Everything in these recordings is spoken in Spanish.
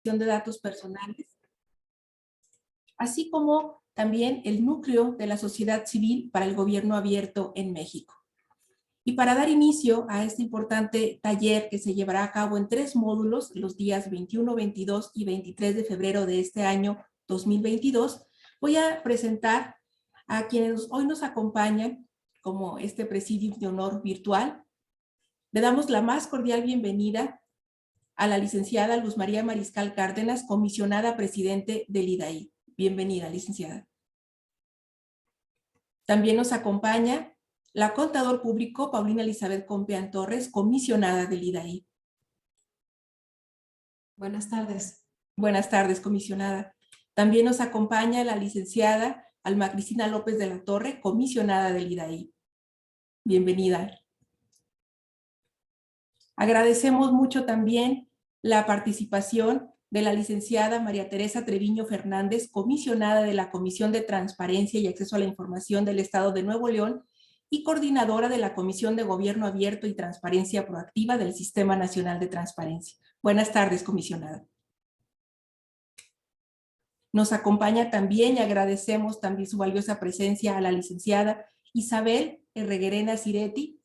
de datos personales, así como también el núcleo de la sociedad civil para el gobierno abierto en México. Y para dar inicio a este importante taller que se llevará a cabo en 3 módulos, los días 21, 22 y 23 de febrero de este año 2022, voy a presentar a quienes hoy nos acompañan como este presidium de honor virtual. Le damos la más cordial bienvenida a la licenciada Luz María Mariscal Cárdenas, comisionada presidente del IDAI. Bienvenida, licenciada. También nos acompaña la contador público Paulina Elizabeth Compeán Torres, comisionada del IDAI. Buenas tardes. Buenas tardes, comisionada. También nos acompaña la licenciada Alma Cristina López de la Torre, comisionada del IDAI. Bienvenida. Agradecemos mucho también la participación de la licenciada María Teresa Treviño Fernández, comisionada de la Comisión de Transparencia y Acceso a la Información del Estado de Nuevo León y coordinadora de la Comisión de Gobierno Abierto y Transparencia Proactiva del Sistema Nacional de Transparencia. Buenas tardes, comisionada. Nos acompaña también y agradecemos también su valiosa presencia a la licenciada Isabel Herreguerena Ciretti,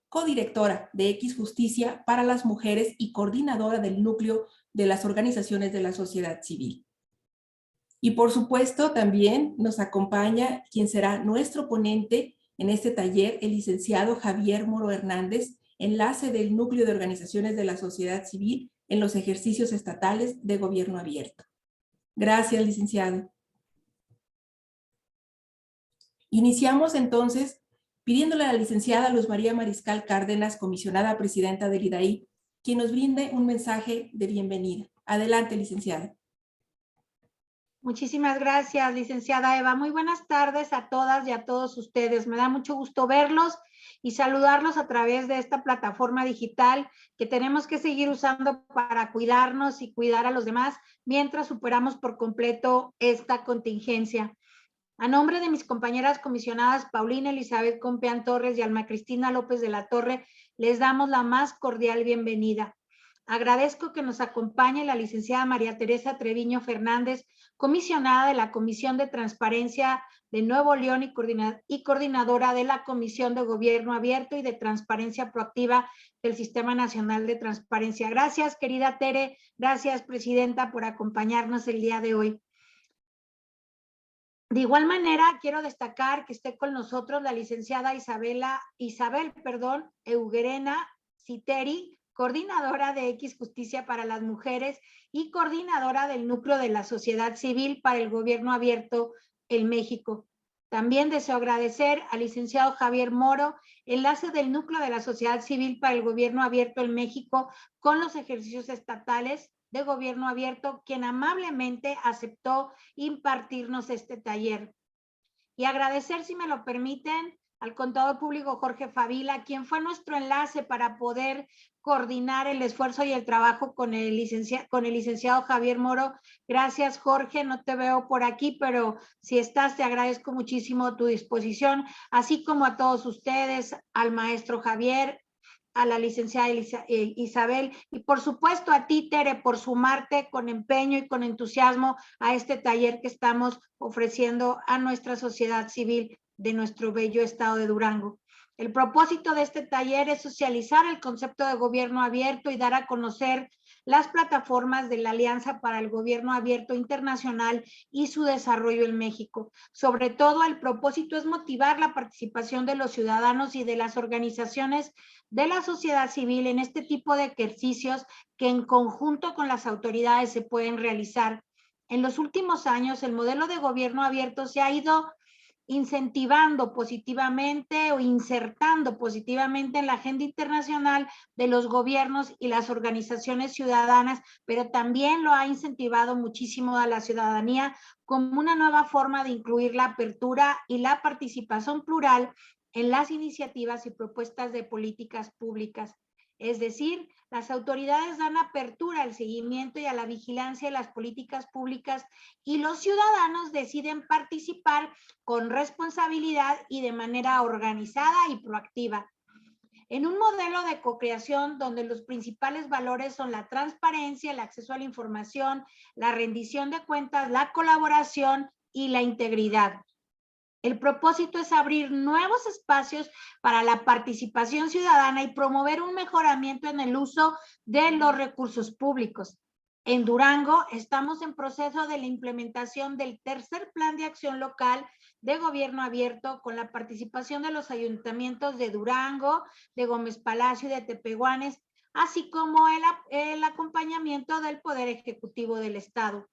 codirectora de X Justicia para las Mujeres y coordinadora del núcleo de las organizaciones de la sociedad civil. Y por supuesto también nos acompaña quien será nuestro ponente en este taller, el licenciado Javier Moro Hernández, enlace del núcleo de organizaciones de la sociedad civil en los ejercicios estatales de gobierno abierto. Gracias, licenciado. Iniciamos entonces pidiéndole a la licenciada Luz María Mariscal Cárdenas, comisionada presidenta del IDAI, quien nos brinde un mensaje de bienvenida. Adelante, licenciada. Muchísimas gracias, licenciada Eva. Muy buenas tardes a todas y a todos ustedes. Me da mucho gusto verlos y saludarlos a través de esta plataforma digital que tenemos que seguir usando para cuidarnos y cuidar a los demás mientras superamos por completo esta contingencia. A nombre de mis compañeras comisionadas Paulina Elizabeth Compeán Torres y Alma Cristina López de la Torre, les damos la más cordial bienvenida. Agradezco que nos acompañe la licenciada María Teresa Treviño Fernández, comisionada de la Comisión de Transparencia de Nuevo León y coordinadora de la Comisión de Gobierno Abierto y de Transparencia Proactiva del Sistema Nacional de Transparencia. Gracias, querida Tere. Gracias, presidenta, por acompañarnos el día de hoy. De igual manera, quiero destacar que esté con nosotros la licenciada Isabel Herreguerena Ciretti, coordinadora de X Justicia para las Mujeres y coordinadora del núcleo de la sociedad civil para el gobierno abierto en México. También deseo agradecer al licenciado Javier Moro, enlace del núcleo de la sociedad civil para el gobierno abierto en México con los ejercicios estatales de gobierno abierto, quien amablemente aceptó impartirnos este taller. Y agradecer, si me lo permiten, al contador público Jorge Favila, quien fue nuestro enlace para poder coordinar el esfuerzo y el trabajo con el licenciado Javier Moro. Gracias, Jorge, no te veo por aquí, pero si estás, te agradezco muchísimo tu disposición, así como a todos ustedes, al maestro Javier, a la licenciada Isabel y por supuesto a ti, Tere, por sumarte con empeño y con entusiasmo a este taller que estamos ofreciendo a nuestra sociedad civil de nuestro bello estado de Durango. El propósito de este taller es socializar el concepto de gobierno abierto y dar a conocer las plataformas de la Alianza para el Gobierno Abierto Internacional y su desarrollo en México. Sobre todo, el propósito es motivar la participación de los ciudadanos y de las organizaciones de la sociedad civil en este tipo de ejercicios que en conjunto con las autoridades se pueden realizar. En los últimos años, el modelo de gobierno abierto se ha ido incentivando positivamente o insertando positivamente en la agenda internacional de los gobiernos y las organizaciones ciudadanas, pero también lo ha incentivado muchísimo a la ciudadanía como una nueva forma de incluir la apertura y la participación plural en las iniciativas y propuestas de políticas públicas. Es decir, las autoridades dan apertura al seguimiento y a la vigilancia de las políticas públicas y los ciudadanos deciden participar con responsabilidad y de manera organizada y proactiva. en un modelo de cocreación donde los principales valores son la transparencia, el acceso a la información, la rendición de cuentas, la colaboración y la integridad. El propósito es abrir nuevos espacios para la participación ciudadana y promover un mejoramiento en el uso de los recursos públicos. En Durango estamos en proceso de la implementación del tercer plan de acción local de gobierno abierto con la participación de los ayuntamientos de Durango, de Gómez Palacio y de Tepehuanes, así como el acompañamiento del Poder Ejecutivo del Estado.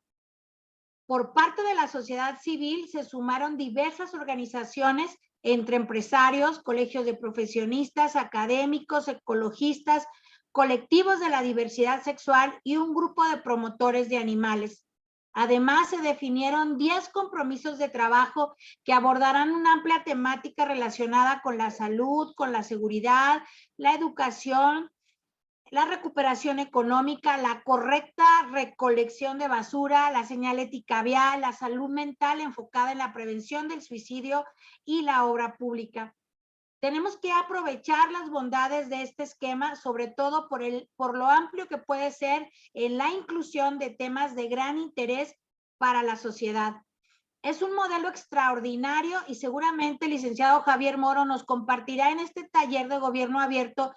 Por parte de la sociedad civil se sumaron diversas organizaciones entre empresarios, colegios de profesionistas, académicos, ecologistas, colectivos de la diversidad sexual y un grupo de promotores de animales. Además, se definieron 10 compromisos de trabajo que abordarán una amplia temática relacionada con la salud, con la seguridad, la educación, la recuperación económica, la correcta recolección de basura, la señalética vial, la salud mental enfocada en la prevención del suicidio y la obra pública. Tenemos que aprovechar las bondades de este esquema, sobre todo por lo amplio que puede ser en la inclusión de temas de gran interés para la sociedad. Es un modelo extraordinario y seguramente el licenciado Javier Moro nos compartirá en este taller de gobierno abierto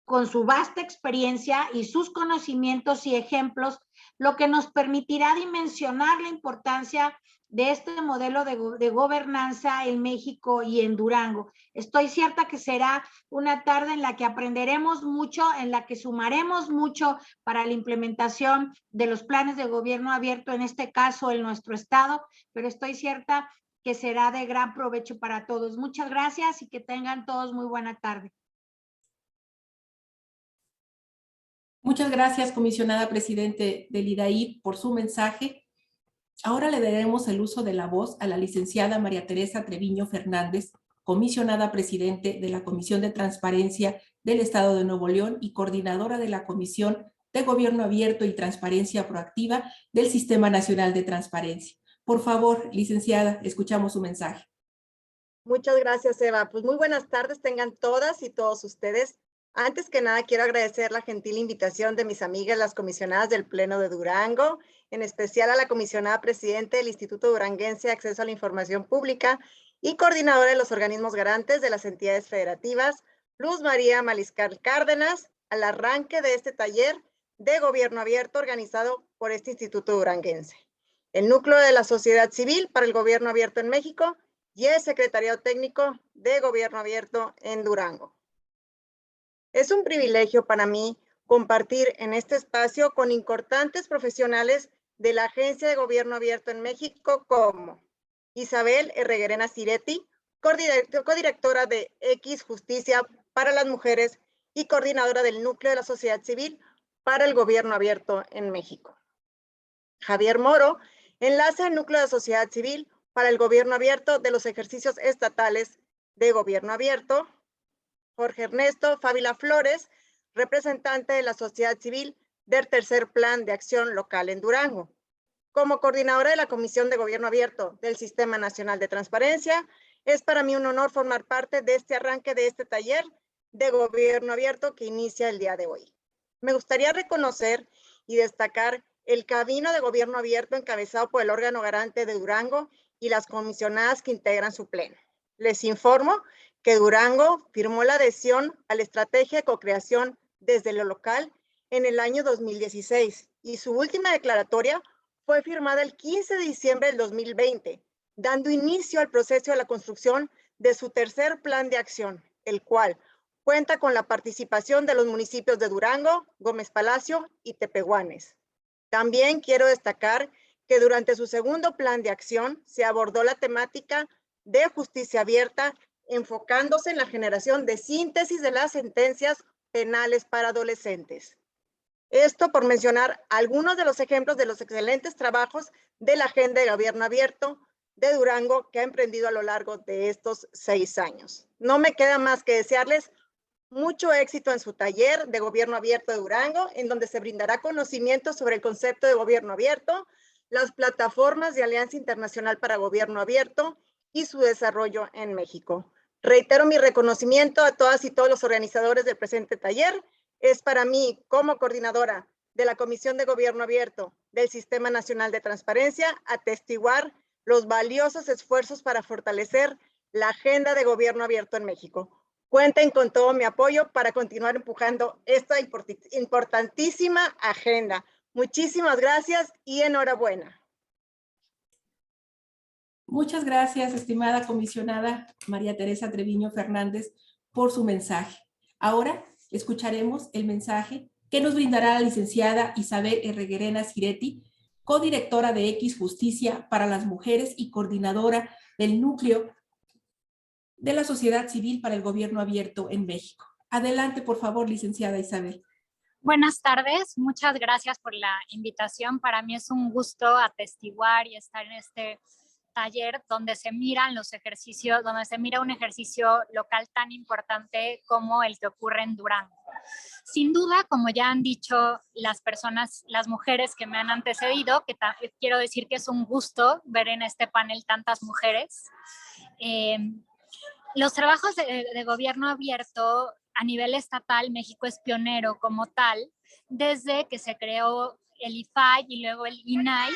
con su vasta experiencia y sus conocimientos y ejemplos, lo que nos permitirá dimensionar la importancia de este modelo de gobernanza en México y en Durango. Estoy cierta que será una tarde en la que aprenderemos mucho, en la que sumaremos mucho para la implementación de los planes de gobierno abierto, en este caso en nuestro estado, pero estoy cierta que será de gran provecho para todos. Muchas gracias y que tengan todos muy buena tarde. Muchas gracias, comisionada presidente del IDAI, por su mensaje. Ahora le daremos el uso de la voz a la licenciada María Teresa Treviño Fernández, comisionada presidente de la Comisión de Transparencia del Estado de Nuevo León y coordinadora de la Comisión de Gobierno Abierto y Transparencia Proactiva del Sistema Nacional de Transparencia. Por favor, licenciada, escuchamos su mensaje. Muchas gracias, Eva. Pues muy buenas tardes tengan todas y todos ustedes. Antes que nada, quiero agradecer la gentil invitación de mis amigas, las comisionadas del Pleno de Durango, en especial a la comisionada presidente del Instituto Duranguense de Acceso a la Información Pública y coordinadora de los organismos garantes de las entidades federativas, Luz María Maliscal Cárdenas, al arranque de este taller de gobierno abierto organizado por este Instituto Duranguense, el núcleo de la sociedad civil para el gobierno abierto en México y el Secretariado Técnico de Gobierno Abierto en Durango. Es un privilegio para mí compartir en este espacio con importantes profesionales de la Agencia de Gobierno Abierto en México como Isabel Herreguerena Ciretti, codirectora de X Justicia para las Mujeres y coordinadora del Núcleo de la Sociedad Civil para el Gobierno Abierto en México. Javier Moro, enlace del Núcleo de Sociedad Civil para el Gobierno Abierto de los ejercicios estatales de Gobierno Abierto. Jorge Ernesto Fávila Flores, representante de la sociedad civil del tercer plan de acción local en Durango. Como coordinadora de la Comisión de Gobierno Abierto del Sistema Nacional de Transparencia, es para mí un honor formar parte de este arranque de este taller de Gobierno Abierto que inicia el día de hoy. Me gustaría reconocer y destacar el camino de Gobierno Abierto encabezado por el órgano garante de Durango y las comisionadas que integran su pleno. Les informo que Durango firmó la adhesión a la estrategia de cocreación desde lo local en el año 2016 y su última declaratoria fue firmada el 15 de diciembre del 2020, dando inicio al proceso de la construcción de su tercer plan de acción, el cual cuenta con la participación de los municipios de Durango, Gómez Palacio y Tepehuanes. También quiero destacar que durante su segundo plan de acción se abordó la temática de justicia abierta, enfocándose en la generación de síntesis de las sentencias penales para adolescentes. Esto por mencionar algunos de los ejemplos de los excelentes trabajos de la Agenda de Gobierno Abierto de Durango que ha emprendido a lo largo de estos 6 años. No me queda más que desearles mucho éxito en su taller de Gobierno Abierto de Durango, en donde se brindará conocimiento sobre el concepto de Gobierno Abierto, las plataformas de Alianza Internacional para Gobierno Abierto y su desarrollo en México. Reitero mi reconocimiento a todas y todos los organizadores del presente taller. Es para mí, como coordinadora de la Comisión de Gobierno Abierto del Sistema Nacional de Transparencia, atestiguar los valiosos esfuerzos para fortalecer la agenda de gobierno abierto en México. Cuenten con todo mi apoyo para continuar empujando esta importantísima agenda. Muchísimas gracias y enhorabuena. Muchas gracias, estimada comisionada María Teresa Treviño Fernández, por su mensaje. Ahora escucharemos el mensaje que nos brindará la licenciada Isabel Herreguerena Ciretti, codirectora de X Justicia para las Mujeres y coordinadora del Núcleo de la Sociedad Civil para el Gobierno Abierto en México. Adelante, por favor, licenciada Isabel. Buenas tardes, muchas gracias por la invitación. Para mí es un gusto atestiguar y estar en este taller donde se miran los ejercicios, donde se mira un ejercicio local tan importante como el que ocurre en Durango. Sin duda, como ya han dicho las personas, las mujeres que me han antecedido, que quiero decir que es un gusto ver en este panel tantas mujeres. Los trabajos de gobierno abierto a nivel estatal, México es pionero como tal, desde que se creó el IFAI y luego el INAI,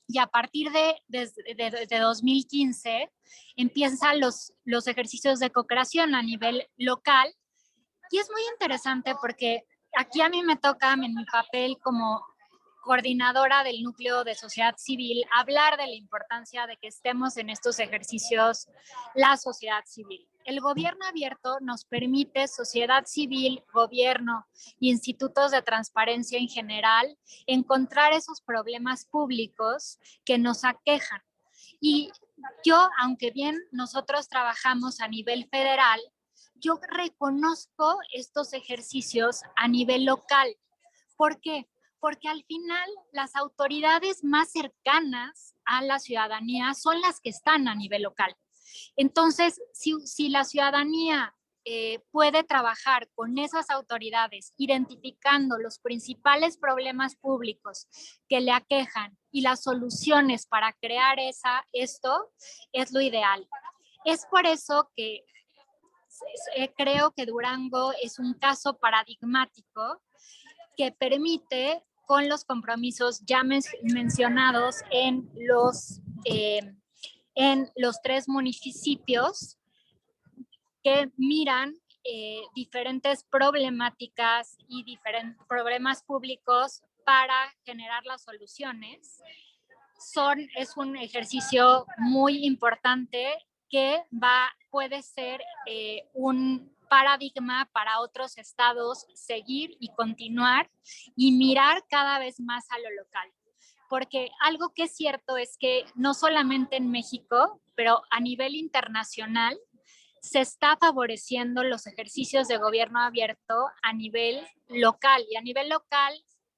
y a partir de 2015 empiezan los ejercicios de co-creación a nivel local, y es muy interesante porque aquí a mí me toca en mi papel como coordinadora del núcleo de sociedad civil hablar de la importancia de que estemos en estos ejercicios la sociedad civil. El gobierno abierto nos permite, sociedad civil, gobierno, institutos de transparencia en general, encontrar esos problemas públicos que nos aquejan. Y yo, aunque bien nosotros trabajamos a nivel federal, yo reconozco estos ejercicios a nivel local. ¿Por qué? Porque al final las autoridades más cercanas a la ciudadanía son las que están a nivel local. Entonces, si la ciudadanía puede trabajar con esas autoridades, identificando los principales problemas públicos que le aquejan y las soluciones para crear esto, es lo ideal. Es por eso que creo que Durango es un caso paradigmático que permite, con los compromisos ya mencionados en los 3 municipios que miran diferentes problemáticas y diferentes problemas públicos para generar las soluciones. Es un ejercicio muy importante que puede ser un paradigma para otros estados seguir y continuar y mirar cada vez más a lo local. Porque algo que es cierto es que no solamente en México, pero a nivel internacional, se está favoreciendo los ejercicios de gobierno abierto a nivel local. Y a nivel local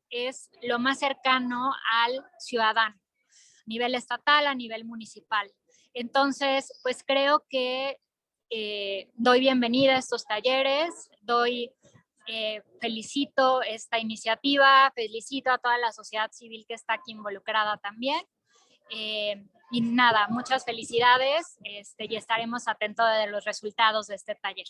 es lo más cercano al ciudadano, a nivel estatal, a nivel municipal. Entonces, pues creo que doy bienvenida a estos talleres, felicito esta iniciativa, felicito a toda la sociedad civil que está aquí involucrada también. Y nada, muchas felicidades y estaremos atentos de los resultados de este taller.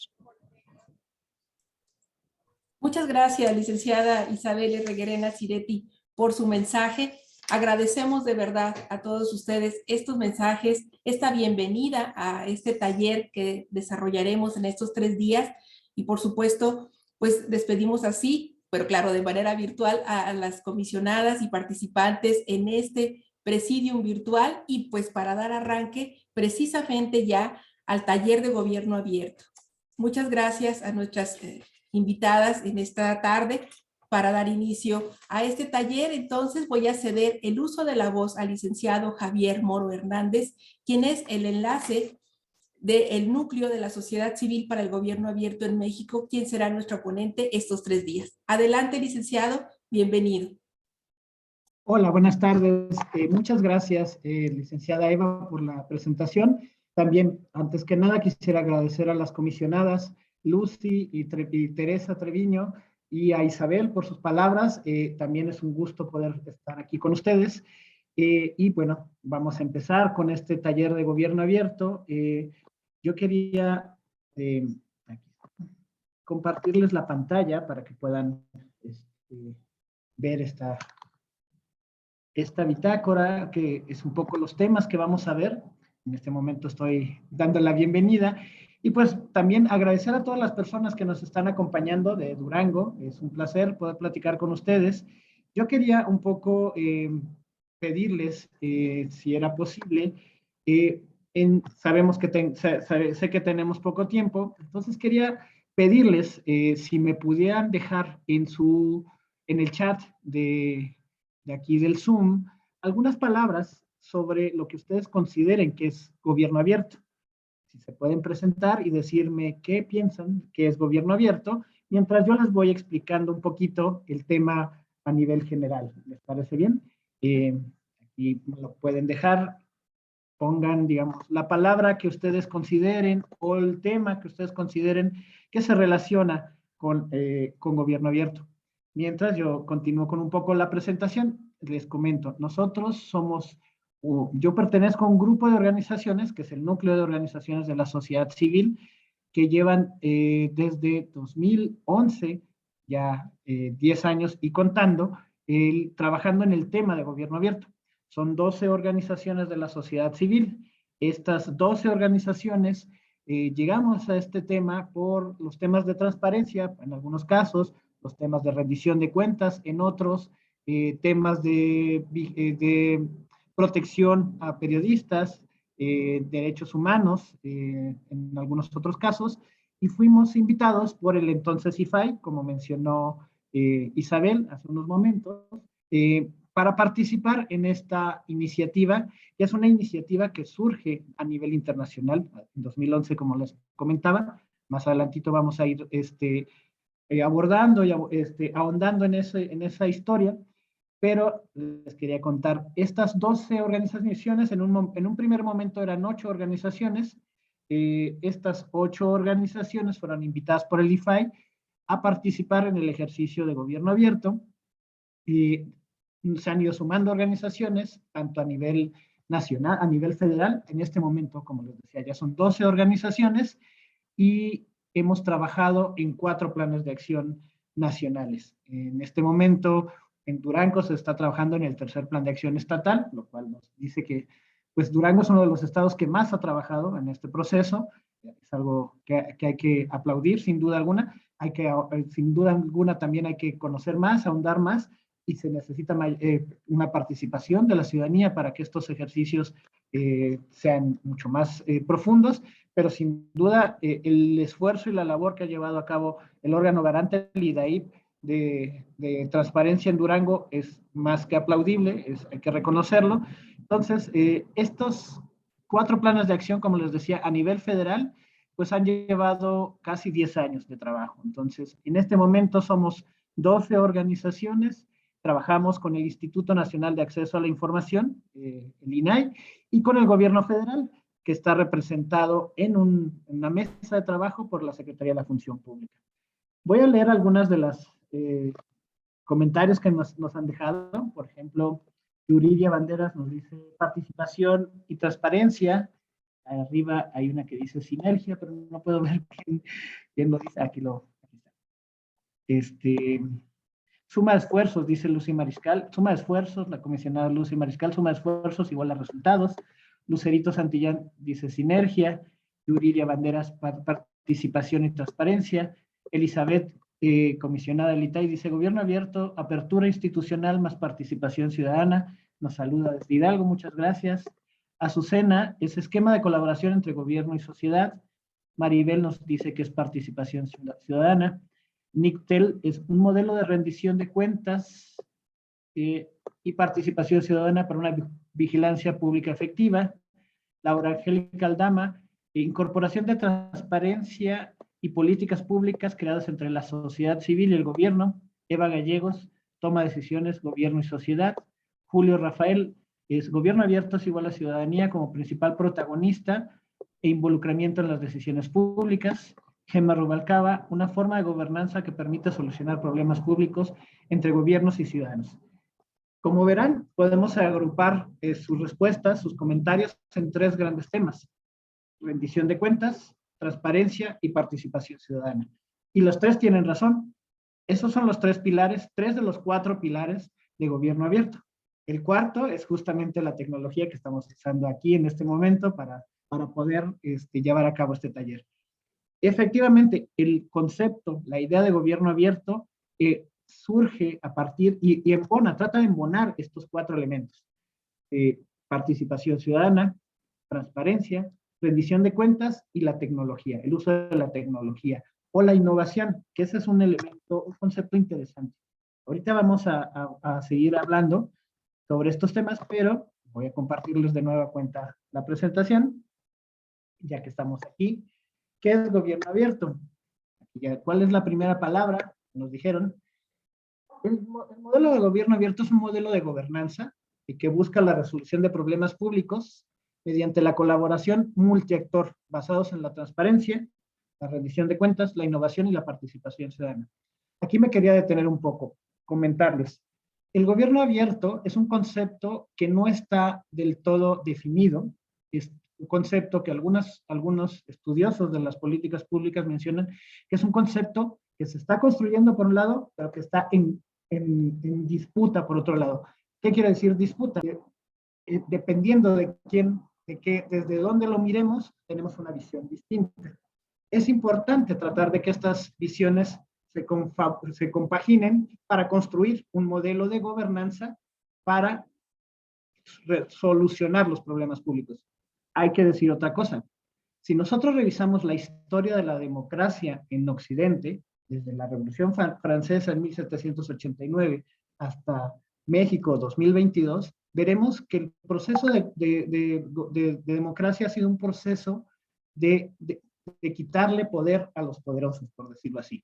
Muchas gracias, licenciada Isabel Herreguerena Ciretti, por su mensaje. Agradecemos de verdad a todos ustedes estos mensajes, esta bienvenida a este taller que desarrollaremos en estos 3 días y por supuesto, pues despedimos así, pero claro, de manera virtual a las comisionadas y participantes en este presidium virtual y pues para dar arranque precisamente ya al taller de gobierno abierto. Muchas gracias a nuestras invitadas en esta tarde. Para dar inicio a este taller, entonces voy a ceder el uso de la voz al licenciado Javier Moro Hernández, quien es el enlace del núcleo de la sociedad civil para el gobierno abierto en México, quien será nuestro ponente estos 3 días. Adelante, licenciado, bienvenido. Hola, buenas tardes. Muchas gracias, licenciada Eva, por la presentación. También, antes que nada, quisiera agradecer a las comisionadas Lucy y Teresa Treviño, y a Isabel por sus palabras. También es un gusto poder estar aquí con ustedes. Y bueno, vamos a empezar con este taller de gobierno abierto. yo quería aquí, compartirles la pantalla para que puedan ver esta bitácora, que es un poco los temas que vamos a ver. En este momento estoy dando la bienvenida. Y pues también agradecer a todas las personas que nos están acompañando de Durango. Es un placer poder platicar con ustedes. Yo quería un poco pedirles, si era posible, sabemos que sé que tenemos poco tiempo, entonces quería pedirles si me pudieran dejar en el chat de aquí del Zoom algunas palabras sobre lo que ustedes consideren que es gobierno abierto. Si se pueden presentar y decirme qué piensan que es gobierno abierto, mientras yo les voy explicando un poquito el tema a nivel general. ¿Les parece bien? Aquí me lo pueden dejar. Pongan, digamos, la palabra que ustedes consideren o el tema que ustedes consideren que se relaciona con gobierno abierto. Mientras yo continúo con un poco la presentación, les comento, yo pertenezco a un grupo de organizaciones, que es el Núcleo de Organizaciones de la Sociedad Civil, que llevan desde 2011, ya 10 años y contando, trabajando en el tema de gobierno abierto. Son 12 organizaciones de la sociedad civil. Estas 12 organizaciones llegamos a este tema por los temas de transparencia, en algunos casos, los temas de rendición de cuentas, en otros, temas de protección a periodistas, derechos humanos, en algunos otros casos, y fuimos invitados por el entonces IFAI, como mencionó Isabel hace unos momentos, para participar en esta iniciativa, que es una iniciativa que surge a nivel internacional, en 2011, como les comentaba. Más adelantito vamos a ir abordando y ahondando en esa historia, pero les quería contar, estas 12 organizaciones, en un primer momento eran 8 organizaciones, estas 8 organizaciones fueron invitadas por el IFAI a participar en el ejercicio de gobierno abierto, y se han ido sumando organizaciones, tanto a nivel nacional, a nivel federal. En este momento, como les decía, ya son 12 organizaciones y hemos trabajado en 4 planes de acción nacionales. En este momento, en Durango se está trabajando en el tercer plan de acción estatal, lo cual nos dice que pues Durango es uno de los estados que más ha trabajado en este proceso. Es algo que hay que aplaudir, sin duda alguna. Sin duda alguna, también hay que conocer más, ahondar más, y se necesita una participación de la ciudadanía para que estos ejercicios sean mucho más profundos, pero sin duda el esfuerzo y la labor que ha llevado a cabo el órgano garante, el IDAIP, de transparencia en Durango es más que aplaudible, hay que reconocerlo. Entonces, estos 4 planes de acción, como les decía, a nivel federal, pues han llevado casi 10 años de trabajo. Entonces, en este momento somos 12 organizaciones. Trabajamos con el Instituto Nacional de Acceso a la Información, el INAI, y con el gobierno federal, que está representado en una mesa de trabajo por la Secretaría de la Función Pública. Voy a leer algunas de las comentarios que nos han dejado. Por ejemplo, Yuridia Banderas nos dice participación y transparencia. Arriba hay una que dice sinergia, pero no puedo ver quién lo dice. Aquí está. Suma de esfuerzos, dice Lucy Mariscal. Suma de esfuerzos, la comisionada Lucy Mariscal, suma de esfuerzos igual a resultados. Lucerito Santillán dice sinergia. Yuridia Banderas, participación y transparencia. Elizabeth, comisionada del ITAI, dice gobierno abierto, apertura institucional más participación ciudadana. Nos saluda desde Hidalgo, muchas gracias. Azucena, es esquema de colaboración entre gobierno y sociedad. Maribel nos dice que es participación ciudadana. Nictel es un modelo de rendición de cuentas y participación ciudadana para una vigilancia pública efectiva. Laura Angélica Aldama, incorporación de transparencia y políticas públicas creadas entre la sociedad civil y el gobierno. Eva Gallegos, toma de decisiones, gobierno y sociedad. Julio Rafael, es gobierno abierto es igual a ciudadanía como principal protagonista e involucramiento en las decisiones públicas. Gemma Rubalcaba, una forma de gobernanza que permite solucionar problemas públicos entre gobiernos y ciudadanos. Como verán, podemos agrupar sus respuestas, sus comentarios en 3 grandes temas. rendición de cuentas, transparencia y participación ciudadana. Y los tres tienen razón. Esos son los tres pilares, 3 de los 4 pilares de gobierno abierto. El cuarto es justamente la tecnología que estamos usando aquí en este momento para poder llevar a cabo este taller. Efectivamente, el concepto, la idea de gobierno abierto surge a partir y embona, trata de embonar estos 4 elementos. Participación ciudadana, transparencia, rendición de cuentas y la tecnología, el uso de la tecnología o la innovación, que ese es un elemento, un concepto interesante. Ahorita vamos a seguir hablando sobre estos temas, pero voy a compartirles de nueva cuenta la presentación, ya que estamos aquí. ¿Qué es gobierno abierto? ¿Cuál es la primera palabra? Nos dijeron. El modelo de gobierno abierto es un modelo de gobernanza y que busca la resolución de problemas públicos mediante la colaboración multiactor, basados en la transparencia, la rendición de cuentas, la innovación y la participación ciudadana. Aquí me quería detener un poco, comentarles. El gobierno abierto es un concepto que no está del todo definido, es un concepto que algunos estudiosos de las políticas públicas mencionan, que es un concepto que se está construyendo por un lado, pero que está en disputa por otro lado. ¿Qué quiere decir disputa? Dependiendo de quién, desde dónde lo miremos, tenemos una visión distinta. Es importante tratar de que estas visiones se compaginen para construir un modelo de gobernanza para solucionar los problemas públicos. Hay que decir otra cosa. Si nosotros revisamos la historia de la democracia en Occidente, desde la Revolución Francesa en 1789 hasta México 2022, veremos que el proceso de democracia ha sido un proceso de quitarle poder a los poderosos, por decirlo así,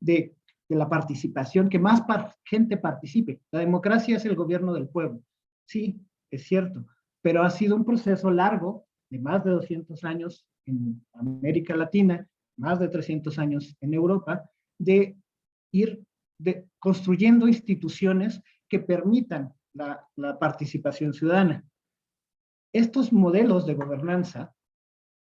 de la participación, que más gente participe. La democracia es el gobierno del pueblo. Sí, es cierto, pero ha sido un proceso largo, de más de 200 años en América Latina, más de 300 años en Europa, de ir construyendo instituciones que permitan la participación ciudadana. Estos modelos de gobernanza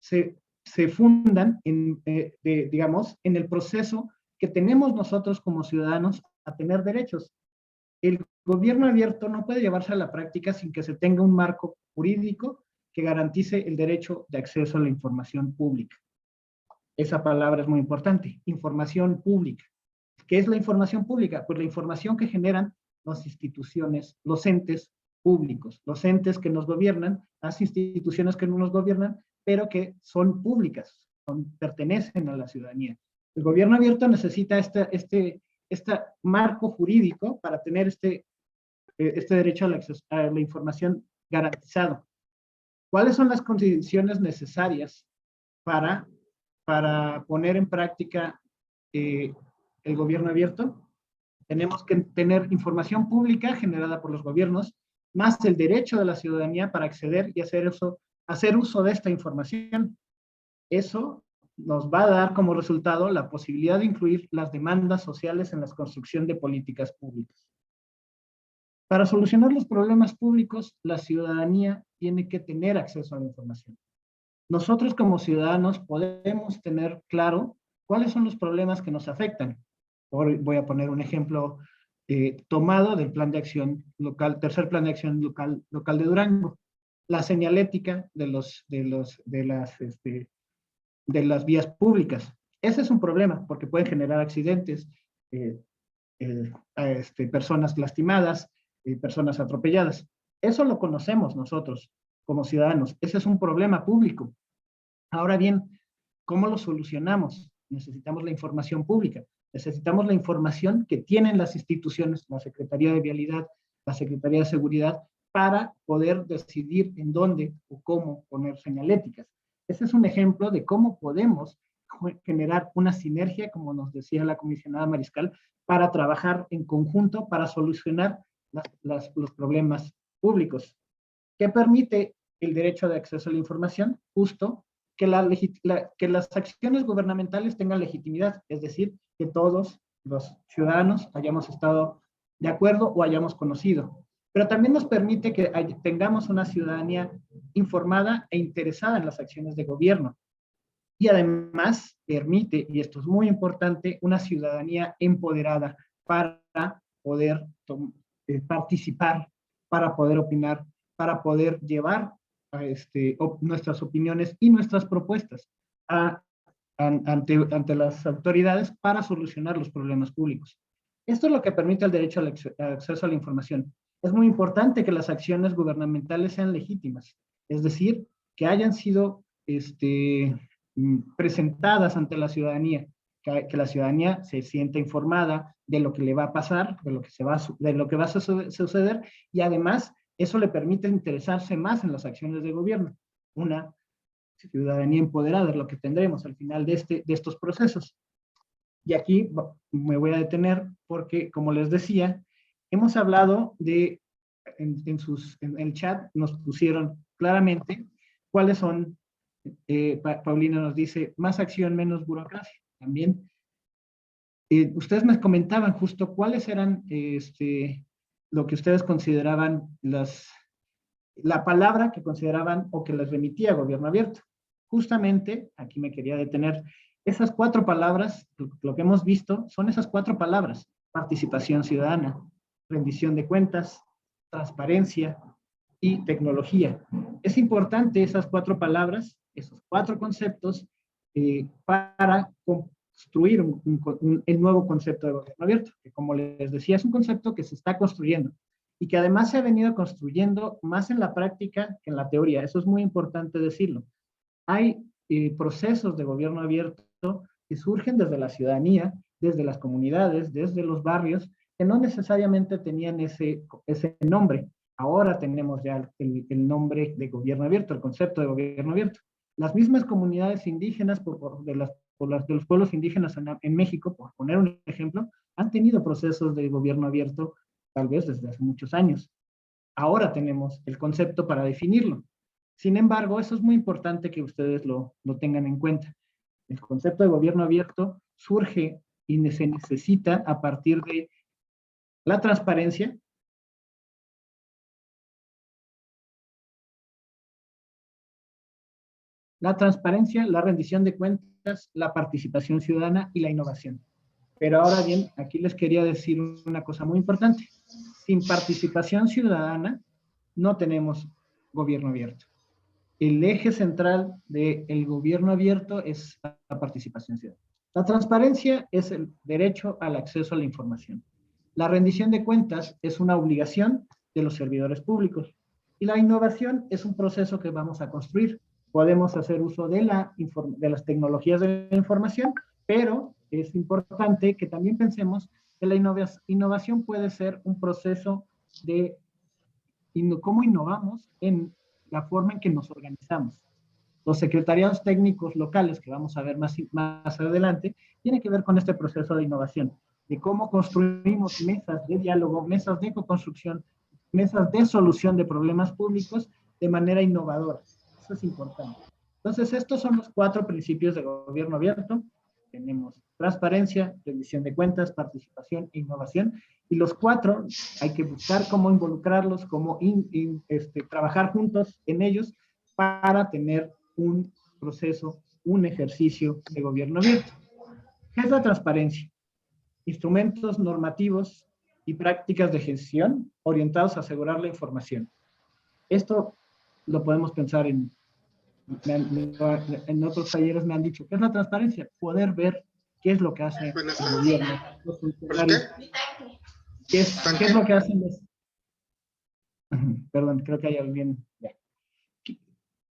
se fundan digamos, en el proceso que tenemos nosotros como ciudadanos a tener derechos. El gobierno abierto no puede llevarse a la práctica sin que se tenga un marco jurídico que garantice el derecho de acceso a la información pública. Esa palabra es muy importante, información pública. ¿Qué es la información pública? Pues la información que generan las instituciones, los entes públicos, los entes que nos gobiernan, las instituciones que no nos gobiernan, pero que son públicas, pertenecen a la ciudadanía. El gobierno abierto necesita este marco jurídico para tener este derecho a la información garantizado. ¿Cuáles son las condiciones necesarias para poner en práctica el gobierno abierto? Tenemos que tener información pública generada por los gobiernos, más el derecho de la ciudadanía para acceder y hacer uso de esta información. Eso nos va a dar como resultado la posibilidad de incluir las demandas sociales en la construcción de políticas públicas. Para solucionar los problemas públicos, la ciudadanía tiene que tener acceso a la información. Nosotros como ciudadanos podemos tener claro cuáles son los problemas que nos afectan. Voy a poner un ejemplo tomado del plan de acción local, tercer plan de acción local de Durango. La señalética de las vías públicas. Ese es un problema porque pueden generar accidentes, personas lastimadas, personas atropelladas. Eso lo conocemos nosotros como ciudadanos. Ese es un problema público. Ahora bien, ¿cómo lo solucionamos? Necesitamos la información pública. Necesitamos la información que tienen las instituciones, la Secretaría de Vialidad, la Secretaría de Seguridad, para poder decidir en dónde o cómo poner señaléticas. Ese es un ejemplo de cómo podemos generar una sinergia, como nos decía la comisionada Mariscal, para trabajar en conjunto para solucionar los problemas públicos. ¿Qué permite el derecho de acceso a la información? Justo que las acciones gubernamentales tengan legitimidad, es decir, que todos los ciudadanos hayamos estado de acuerdo o hayamos conocido. Pero también nos permite que tengamos una ciudadanía informada e interesada en las acciones de gobierno. Y además permite, y esto es muy importante, una ciudadanía empoderada para poder participar, para poder opinar, para poder llevar nuestras opiniones y nuestras propuestas ante las autoridades para solucionar los problemas públicos. Esto es lo que permite el derecho al acceso a la información. Es muy importante que las acciones gubernamentales sean legítimas, es decir, que hayan sido presentadas ante la ciudadanía, que la ciudadanía se sienta informada de lo que le va a pasar, de lo que va a suceder, y además eso le permite interesarse más en las acciones de gobierno. Una ciudadanía empoderada es lo que tendremos al final de estos procesos. Y aquí me voy a detener porque, como les decía, hemos hablado de, en el chat nos pusieron claramente cuáles son, Paulina nos dice, más acción, menos burocracia. También, ustedes me comentaban justo cuáles eran lo que ustedes consideraban la palabra que consideraban o que les remitía gobierno abierto. Justamente, aquí me quería detener, esas 4 palabras, lo que hemos visto, son esas 4 palabras: participación ciudadana, rendición de cuentas, transparencia y tecnología. Es importante esas 4 palabras, esos 4 conceptos, para construir el nuevo concepto de gobierno abierto, que, como les decía, es un concepto que se está construyendo y que además se ha venido construyendo más en la práctica que en la teoría. Eso es muy importante decirlo. Hay procesos de gobierno abierto que surgen desde la ciudadanía, desde las comunidades, desde los barrios, que no necesariamente tenían ese nombre. Ahora tenemos ya el nombre de gobierno abierto, el concepto de gobierno abierto. Las mismas comunidades indígenas, de los pueblos indígenas en México, por poner un ejemplo, han tenido procesos de gobierno abierto tal vez desde hace muchos años. Ahora tenemos el concepto para definirlo. Sin embargo, eso es muy importante que ustedes lo tengan en cuenta. El concepto de gobierno abierto surge y se necesita a partir de la transparencia, la rendición de cuentas, la participación ciudadana y la innovación. Pero ahora bien, aquí les quería decir una cosa muy importante. Sin participación ciudadana no tenemos gobierno abierto. El eje central del gobierno abierto es la participación ciudadana. La transparencia es el derecho al acceso a la información. La rendición de cuentas es una obligación de los servidores públicos. Y la innovación es un proceso que vamos a construir. Podemos hacer uso de las tecnologías de la información, pero es importante que también pensemos que la innovación puede ser un proceso de cómo innovamos en la forma en que nos organizamos. Los secretariados técnicos locales, que vamos a ver más adelante, tiene que ver con este proceso de innovación, de cómo construimos mesas de diálogo, mesas de co-construcción, mesas de solución de problemas públicos de manera innovadora. Eso es importante. Entonces, estos son los 4 principios de gobierno abierto. Tenemos transparencia, rendición de cuentas, participación e innovación. Y los 4 hay que buscar cómo involucrarlos, cómo trabajar juntos en ellos para tener un proceso, un ejercicio de gobierno abierto. ¿Qué es la transparencia? Instrumentos normativos y prácticas de gestión orientados a asegurar la información. Esto lo podemos pensar en otros talleres me han dicho, ¿qué es la transparencia? Poder ver qué es lo que hace el gobierno, los funcionarios. ¿Qué es lo que hacen los... Perdón, creo que hay alguien...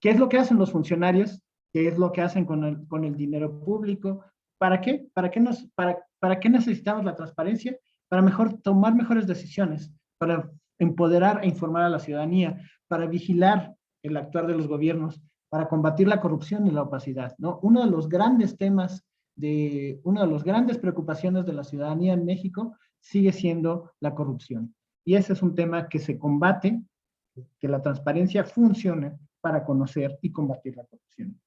¿Qué es lo que hacen los funcionarios? ¿Qué es lo que hacen con el dinero público? ¿Para qué? ¿Para qué necesitamos la transparencia? Para tomar mejores decisiones, para empoderar e informar a la ciudadanía, para vigilar el actuar de los gobiernos, para combatir la corrupción y la opacidad, ¿no? Uno de los grandes temas, una de las grandes preocupaciones de la ciudadanía en México sigue siendo la corrupción. Y ese es un tema que se combate, que la transparencia funcione para conocer y combatir la corrupción.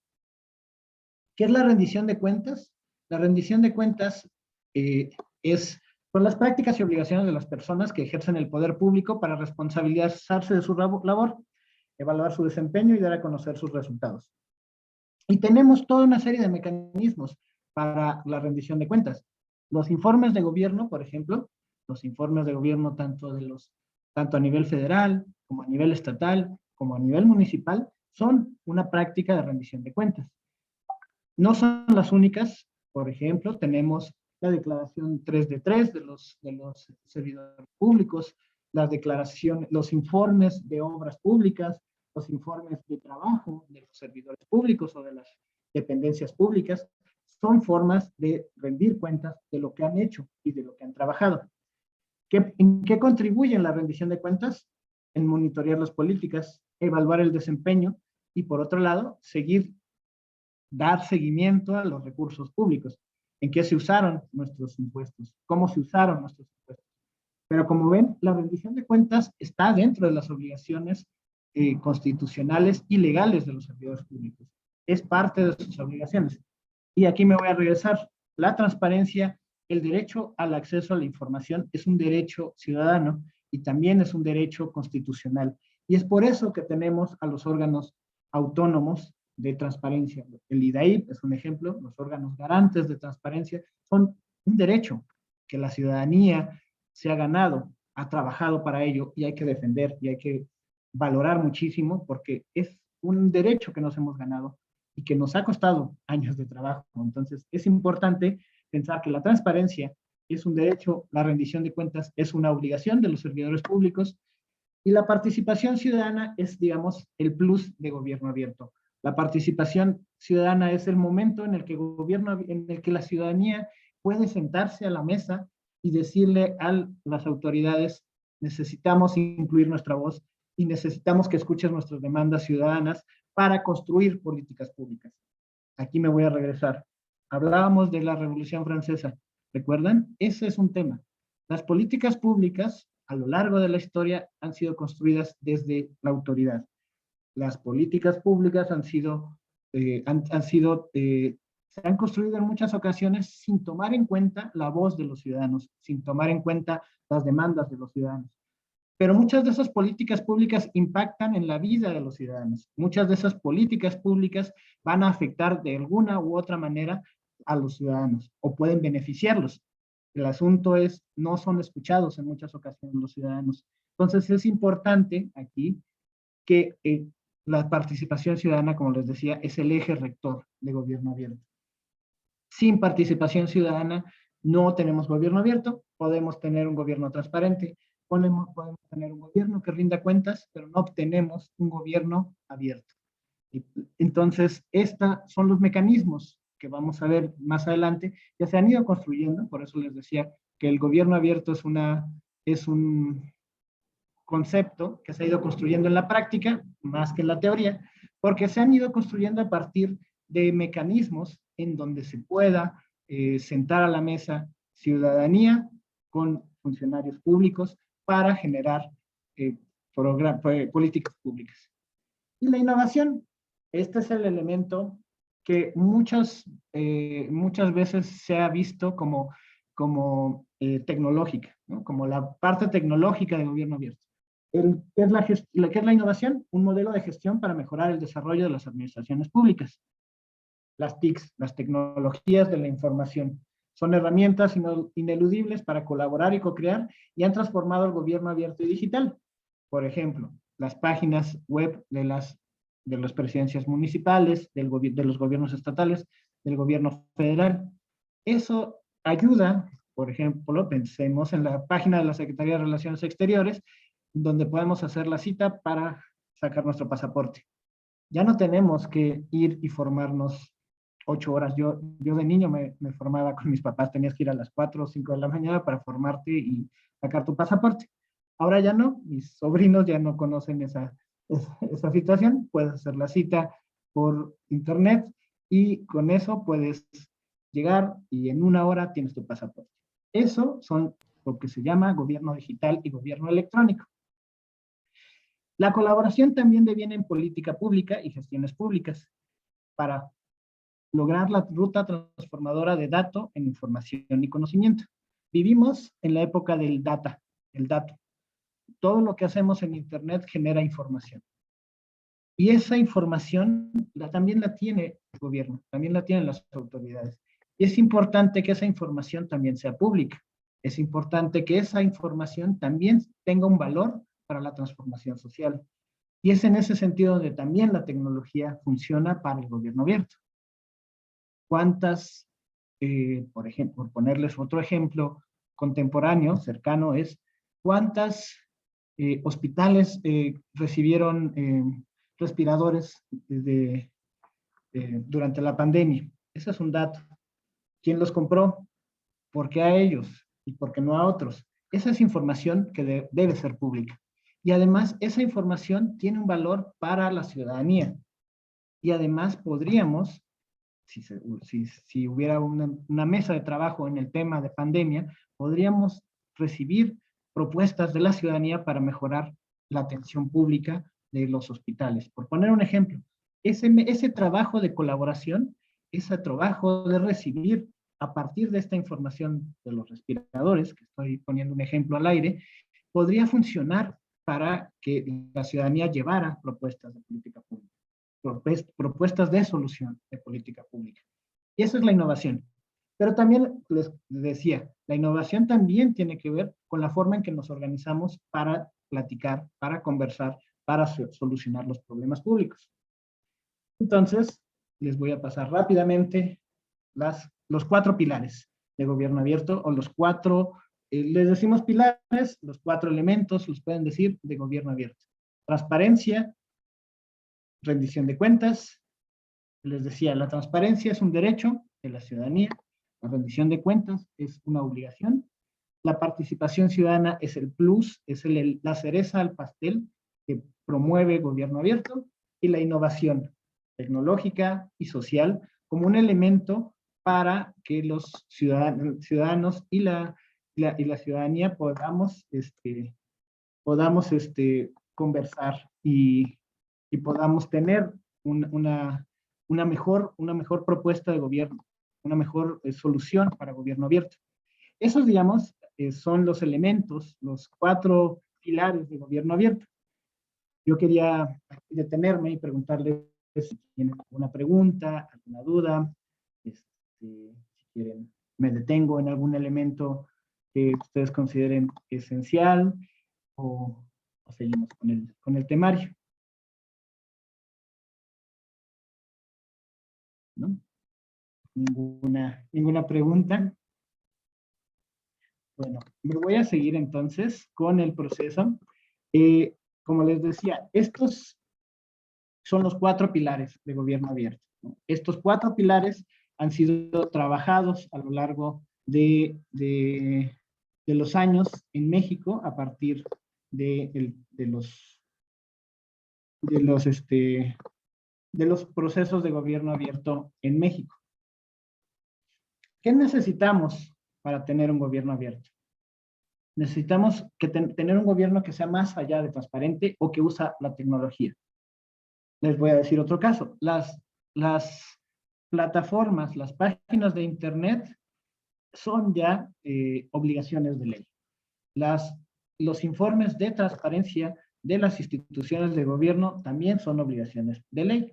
¿Qué es la rendición de cuentas? La rendición de cuentas son las prácticas y obligaciones de las personas que ejercen el poder público para responsabilizarse de su labor. evaluar su desempeño y dar a conocer sus resultados. Y tenemos toda una serie de mecanismos para la rendición de cuentas. Los informes de gobierno, por ejemplo, los informes de gobierno tanto a nivel federal, como a nivel estatal, como a nivel municipal, son una práctica de rendición de cuentas. No son las únicas. Por ejemplo, tenemos la declaración 3 de 3 de los servidores públicos, las declaraciones, los informes de obras públicas, los informes de trabajo de los servidores públicos o de las dependencias públicas, son formas de rendir cuentas de lo que han hecho y de lo que han trabajado. ¿En qué contribuyen la rendición de cuentas? En monitorear las políticas, evaluar el desempeño y, por otro lado, dar seguimiento a los recursos públicos. ¿En qué se usaron nuestros impuestos? ¿Cómo se usaron nuestros impuestos? Pero como ven, la rendición de cuentas está dentro de las obligaciones constitucionales y legales de los servidores públicos. Es parte de sus obligaciones. Y aquí me voy a regresar. La transparencia, el derecho al acceso a la información es un derecho ciudadano y también es un derecho constitucional. Y es por eso que tenemos a los órganos autónomos de transparencia. El IDAIP es un ejemplo, los órganos garantes de transparencia son un derecho que la ciudadanía se ha ganado, ha trabajado para ello y hay que defender y hay que valorar muchísimo porque es un derecho que nos hemos ganado y que nos ha costado años de trabajo. Entonces, es importante pensar que la transparencia es un derecho, la rendición de cuentas es una obligación de los servidores públicos y la participación ciudadana es, digamos, el plus de gobierno abierto. La participación ciudadana es el momento en el que la ciudadanía puede sentarse a la mesa y decirle a las autoridades, necesitamos incluir nuestra voz y necesitamos que escuchen nuestras demandas ciudadanas para construir políticas públicas. Aquí me voy a regresar. Hablábamos de la Revolución Francesa. ¿Recuerdan? Ese es un tema. Las políticas públicas a lo largo de la historia han sido construidas desde la autoridad. Las políticas públicas se han construido en muchas ocasiones sin tomar en cuenta la voz de los ciudadanos, sin tomar en cuenta las demandas de los ciudadanos. Pero muchas de esas políticas públicas impactan en la vida de los ciudadanos. Muchas de esas políticas públicas van a afectar de alguna u otra manera a los ciudadanos o pueden beneficiarlos. El asunto es, no son escuchados en muchas ocasiones los ciudadanos. Entonces es importante aquí que la participación ciudadana, como les decía, es el eje rector de gobierno abierto. Sin participación ciudadana no tenemos gobierno abierto, podemos tener un gobierno transparente, podemos tener un gobierno que rinda cuentas, pero no obtenemos un gobierno abierto. Entonces, estos son los mecanismos que vamos a ver más adelante, ya se han ido construyendo, por eso les decía que el gobierno abierto es un concepto que se ha ido construyendo en la práctica, más que en la teoría, porque se han ido construyendo a partir de mecanismos en donde se pueda sentar a la mesa ciudadanía con funcionarios públicos para generar políticas públicas. Y la innovación, este es el elemento que muchas veces se ha visto como tecnológica, ¿no? Como la parte tecnológica del gobierno abierto. ¿Qué es la innovación? Un modelo de gestión para mejorar el desarrollo de las administraciones públicas. Las TICs, las tecnologías de la información, son herramientas ineludibles para colaborar y co-crear y han transformado el gobierno abierto y digital. Por ejemplo, las páginas web de las presidencias municipales, de los gobiernos estatales, del gobierno federal. Eso ayuda, por ejemplo, pensemos en la página de la Secretaría de Relaciones Exteriores, donde podemos hacer la cita para sacar nuestro pasaporte. Ya no tenemos que ir y formarnos 8 horas. Yo de niño me formaba con mis papás, tenías que ir a las 4 o 5 de la mañana para formarte y sacar tu pasaporte. Ahora ya no, mis sobrinos ya no conocen esa situación, puedes hacer la cita por internet y con eso puedes llegar y en 1 hora tienes tu pasaporte. Eso son lo que se llama gobierno digital y gobierno electrónico. La colaboración también deviene en política pública y gestiones públicas para lograr la ruta transformadora de dato en información y conocimiento. Vivimos en la época del dato. Todo lo que hacemos en internet genera información. Y esa información también la tiene el gobierno, también la tienen las autoridades. Y es importante que esa información también sea pública. Es importante que esa información también tenga un valor para la transformación social. Y es en ese sentido donde también la tecnología funciona para el gobierno abierto. ¿Cuántas, por ejemplo, por ponerles otro ejemplo contemporáneo, cercano, es cuántas hospitales recibieron respiradores durante la pandemia? Ese es un dato. ¿Quién los compró? ¿Por qué a ellos? ¿Y por qué no a otros? Esa es información que debe ser pública. Y además, esa información tiene un valor para la ciudadanía. Y además podríamos, si hubiera una mesa de trabajo en el tema de pandemia, podríamos recibir propuestas de la ciudadanía para mejorar la atención pública de los hospitales. Por poner un ejemplo, ese trabajo de colaboración, ese trabajo de recibir a partir de esta información de los respiradores, que estoy poniendo un ejemplo al aire, podría funcionar para que la ciudadanía llevara propuestas de política pública, propuestas de solución de política pública. Y eso es la innovación. Pero también les decía, la innovación también tiene que ver con la forma en que nos organizamos para platicar, para conversar, para solucionar los problemas públicos. Entonces, les voy a pasar rápidamente los 4 pilares de gobierno abierto, o los 4, les decimos pilares, los 4 elementos, los pueden decir, de gobierno abierto. Transparencia, rendición de cuentas. Les decía, la transparencia es un derecho de la ciudadanía, la rendición de cuentas es una obligación, la participación ciudadana es el plus, es la cereza al pastel que promueve gobierno abierto, y la innovación tecnológica y social como un elemento para que los ciudadanos y la ciudadanía podamos conversar y podamos tener una mejor propuesta de gobierno, una mejor solución para gobierno abierto. Esos, digamos, son los elementos, los 4 pilares de gobierno abierto. Yo quería detenerme y preguntarle si tienen alguna pregunta, alguna duda, si quieren, me detengo en algún elemento que ustedes consideren esencial, o seguimos con el temario. ¿No? Ninguna pregunta. Bueno, me voy a seguir entonces con el proceso. Como les decía, estos son los 4 pilares de gobierno abierto, ¿no? Estos 4 pilares han sido trabajados a lo largo de los años en México a partir de los procesos de gobierno abierto en México. ¿Qué necesitamos para tener un gobierno abierto? Necesitamos tener un gobierno que sea más allá de transparente o que usa la tecnología. Les voy a decir otro caso. Las plataformas, las páginas de internet son ya obligaciones de ley. Los informes de transparencia de las instituciones de gobierno también son obligaciones de ley.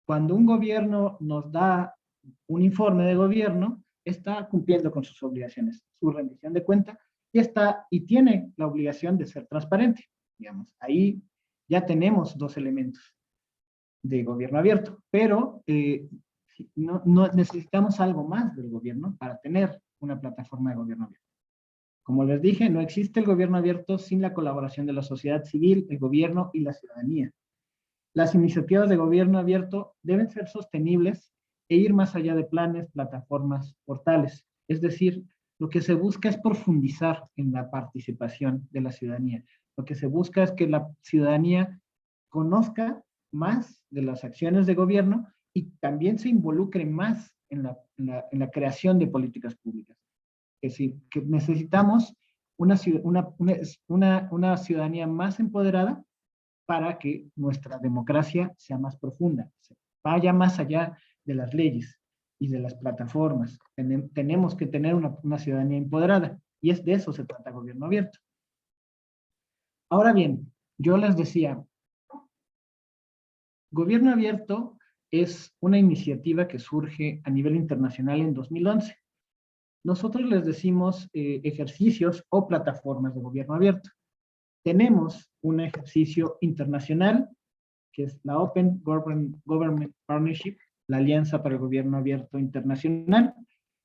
Cuando un gobierno nos da un informe de gobierno, está cumpliendo con sus obligaciones, su rendición de cuenta, y tiene la obligación de ser transparente. Digamos, ahí ya tenemos 2 elementos de gobierno abierto, pero no necesitamos algo más del gobierno para tener una plataforma de gobierno abierto. Como les dije, no existe el gobierno abierto sin la colaboración de la sociedad civil, el gobierno y la ciudadanía. Las iniciativas de gobierno abierto deben ser sostenibles e ir más allá de planes, plataformas, portales. Es decir, lo que se busca es profundizar en la participación de la ciudadanía. Lo que se busca es que la ciudadanía conozca más de las acciones de gobierno y también se involucre más en la creación de políticas públicas. Es decir, que necesitamos una ciudadanía más empoderada para que nuestra democracia sea más profunda, vaya más allá de las leyes y de las plataformas. Tenemos que tener una ciudadanía empoderada, y de eso se trata gobierno abierto. Ahora bien, yo les decía, Gobierno Abierto es una iniciativa que surge a nivel internacional en 2011. Nosotros les decimos ejercicios o plataformas de gobierno abierto. Tenemos un ejercicio internacional, que es la Open Government Partnership, la Alianza para el Gobierno Abierto Internacional,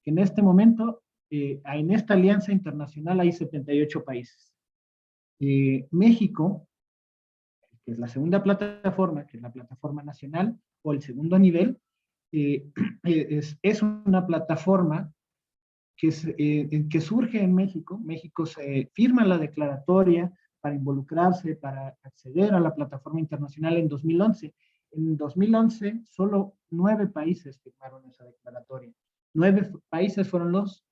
que en este momento, en esta alianza internacional hay 78 países. México, que es la segunda plataforma, que es la plataforma nacional, o el segundo nivel, es una plataforma que surge en México. México se firma la declaratoria para involucrarse, para acceder a la plataforma internacional en 2011. En 2011, solo 9 países firmaron esa declaratoria. 9 países fueron los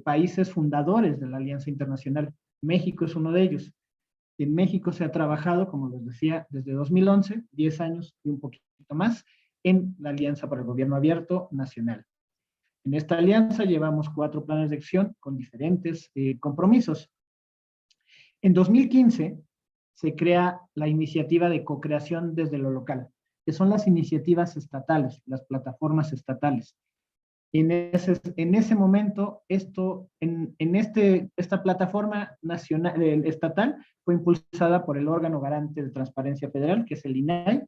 países fundadores de la Alianza Internacional. México es uno de ellos. En México se ha trabajado, como les decía, desde 2011, 10 años y un poquito más, en la Alianza para el Gobierno Abierto Nacional. En esta alianza llevamos 4 planes de acción con diferentes compromisos. En 2015 se crea la iniciativa de co-creación desde lo local, que son las iniciativas estatales, las plataformas estatales. En ese momento, esta plataforma nacional, estatal fue impulsada por el órgano garante de transparencia federal, que es el INAI,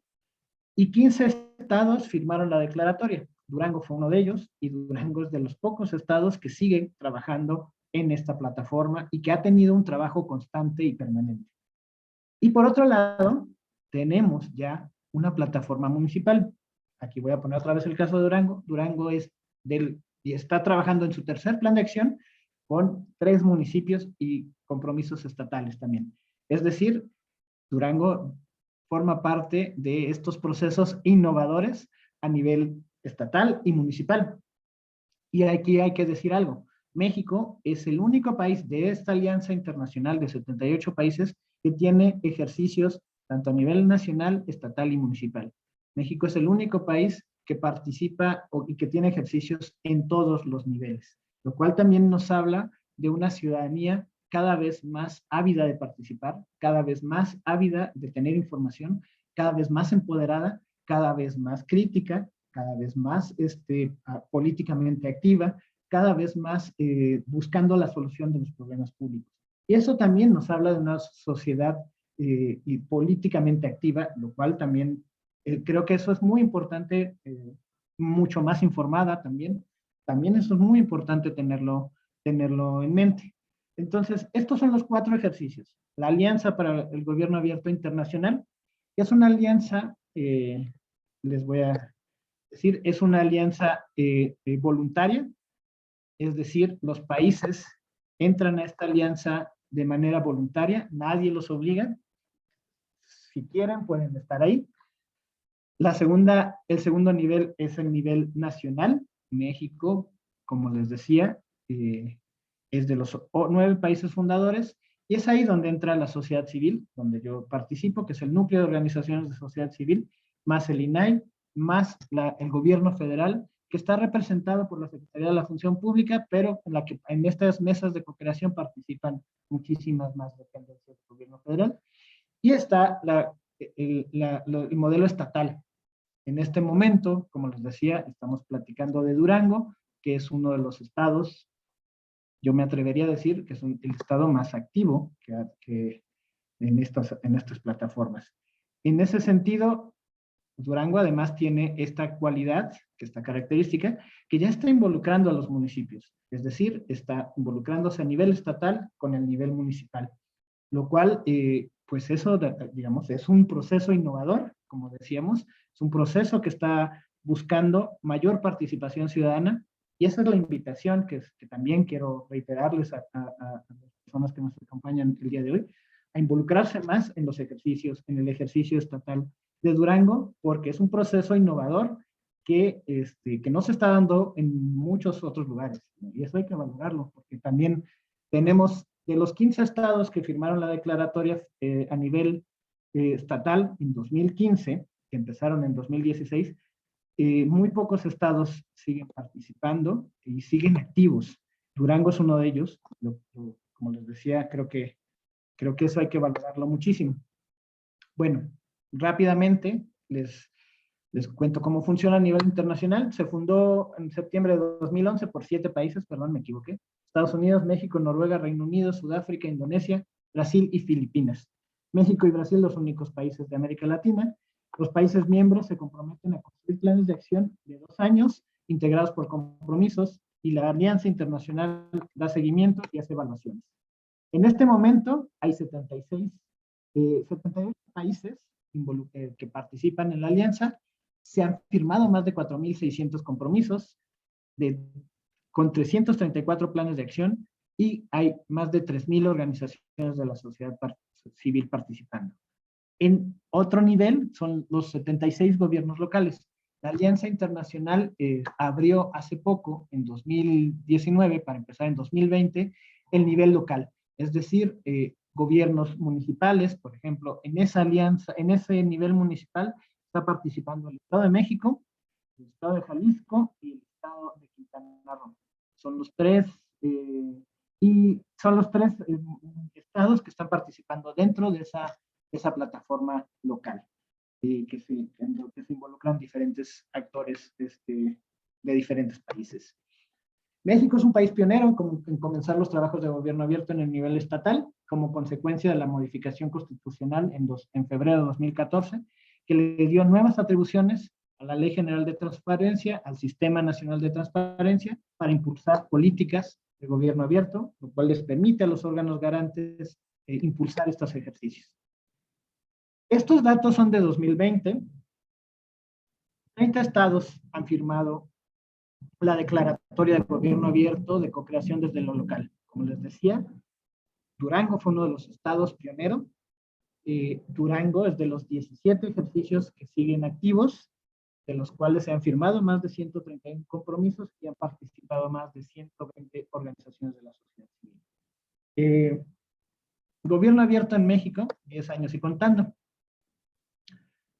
y 15 estados firmaron la declaratoria. Durango fue uno de ellos, y Durango es de los pocos estados que siguen trabajando en esta plataforma y que ha tenido un trabajo constante y permanente. Y por otro lado, tenemos ya una plataforma municipal. Aquí voy a poner otra vez el caso de Durango. Durango y está trabajando en su tercer plan de acción con 3 municipios y compromisos estatales también. Es decir, Durango forma parte de estos procesos innovadores a nivel estatal y municipal. Y aquí hay que decir algo. México es el único país de esta alianza internacional de 78 países que tiene ejercicios tanto a nivel nacional, estatal y municipal. México es el único país que participa y que tiene ejercicios en todos los niveles, lo cual también nos habla de una ciudadanía cada vez más ávida de participar, cada vez más ávida de tener información, cada vez más empoderada, cada vez más crítica, cada vez más políticamente activa, cada vez más buscando la solución de los problemas públicos. Y eso también nos habla de una sociedad y políticamente activa, lo cual también creo que eso es muy importante, mucho más informada también. También eso es muy importante tenerlo en mente. Entonces, estos son los 4 ejercicios. La Alianza para el Gobierno Abierto Internacional, que es una alianza, les voy a decir, es una alianza voluntaria, es decir, los países entran a esta alianza de manera voluntaria, nadie los obliga, si quieren pueden estar ahí. El segundo nivel es el nivel nacional. México, como les decía, es de los 9 países fundadores, y es ahí donde entra la sociedad civil, donde yo participo, que es el núcleo de organizaciones de sociedad civil, más el INAI, más el gobierno federal, que está representado por la Secretaría de la Función Pública, pero en estas mesas de cooperación participan muchísimas más dependencias del gobierno federal. Y está el modelo estatal. En este momento, como les decía, estamos platicando de Durango, que es uno de los estados, yo me atrevería a decir que es el estado más activo que en estas plataformas. En ese sentido, Durango además tiene esta cualidad, esta característica, que ya está involucrando a los municipios, es decir, está involucrándose a nivel estatal con el nivel municipal, lo cual, pues eso, digamos, es un proceso innovador, como decíamos, es un proceso que está buscando mayor participación ciudadana, y esa es la invitación que también quiero reiterarles a las personas que nos acompañan el día de hoy, a involucrarse más en los ejercicios, en el ejercicio estatal de Durango, porque es un proceso innovador que no se está dando en muchos otros lugares, ¿no? Y eso hay que valorarlo, porque también tenemos de los 15 estados que firmaron la declaratoria a nivel estatal en 2015, que empezaron en 2016, muy pocos estados siguen participando y siguen activos. Durango es uno de ellos. Como les decía, creo que eso hay que valorarlo muchísimo. Bueno, rápidamente les Les cuento cómo funciona a nivel internacional. Se fundó en septiembre de 2011 por 7 países, perdón, me equivoqué. Estados Unidos, México, Noruega, Reino Unido, Sudáfrica, Indonesia, Brasil y Filipinas. México y Brasil los únicos países de América Latina. Los países miembros se comprometen a construir planes de acción de 2 años, integrados por compromisos, y la Alianza Internacional da seguimiento y hace evaluaciones. En este momento hay 78 países que participan en la alianza. Se han firmado más de 4.600 compromisos con 334 planes de acción y hay más de 3.000 organizaciones de la sociedad civil participando. En otro nivel son los 76 gobiernos locales. La Alianza Internacional abrió hace poco, en 2019, para empezar en 2020, el nivel local. Es decir, gobiernos municipales, por ejemplo, en esa alianza, en ese nivel municipal, está participando el Estado de México, el Estado de Jalisco y el Estado de Quintana Roo. Son los tres, estados que están participando dentro de esa plataforma local, en lo que se involucran diferentes actores de diferentes países. México es un país pionero en comenzar los trabajos de gobierno abierto en el nivel estatal, como consecuencia de la modificación constitucional en febrero de 2014, que le dio nuevas atribuciones a la Ley General de Transparencia, al Sistema Nacional de Transparencia, para impulsar políticas de gobierno abierto, lo cual les permite a los órganos garantes impulsar estos ejercicios. Estos datos son de 2020. 30 estados han firmado la declaratoria de gobierno abierto de co-creación desde lo local. Como les decía, Durango fue uno de los estados pioneros. Durango es de los 17 ejercicios que siguen activos, de los cuales se han firmado más de 131 compromisos y han participado más de 120 organizaciones de la sociedad civil. Gobierno abierto en México, 10 años y contando.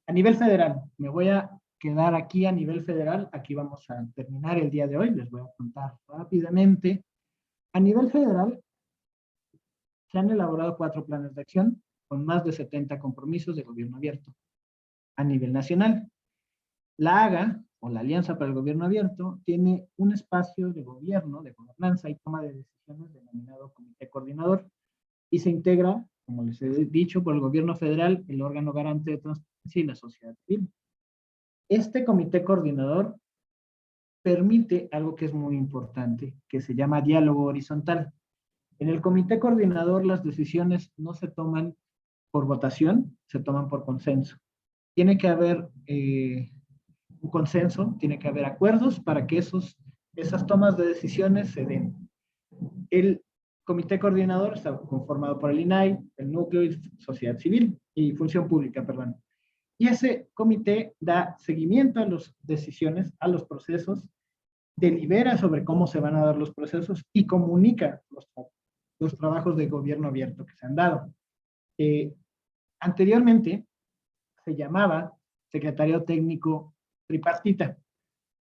A nivel federal, me voy a quedar aquí a nivel federal. Aquí vamos a terminar el día de hoy. Les voy a contar rápidamente. A nivel federal, se han elaborado 4 planes de acción con más de 70 compromisos de gobierno abierto. A nivel nacional, la AGA, o la Alianza para el Gobierno Abierto, tiene un espacio de gobierno, de gobernanza y toma de decisiones denominado Comité Coordinador, y se integra, como les he dicho, por el gobierno federal, el órgano garante de transparencia y la sociedad civil. Este comité coordinador permite algo que es muy importante, que se llama diálogo horizontal. En el comité coordinador las decisiones no se toman por votación, se toman por consenso. Tiene que haber un consenso, tiene que haber acuerdos para que esas tomas de decisiones se den. El comité coordinador está conformado por el INAI, el núcleo y sociedad civil y función pública, perdón. Y ese comité da seguimiento a las decisiones, a los procesos, delibera sobre cómo se van a dar los procesos y comunica los trabajos de gobierno abierto que se han dado. Anteriormente se llamaba secretario técnico tripartita.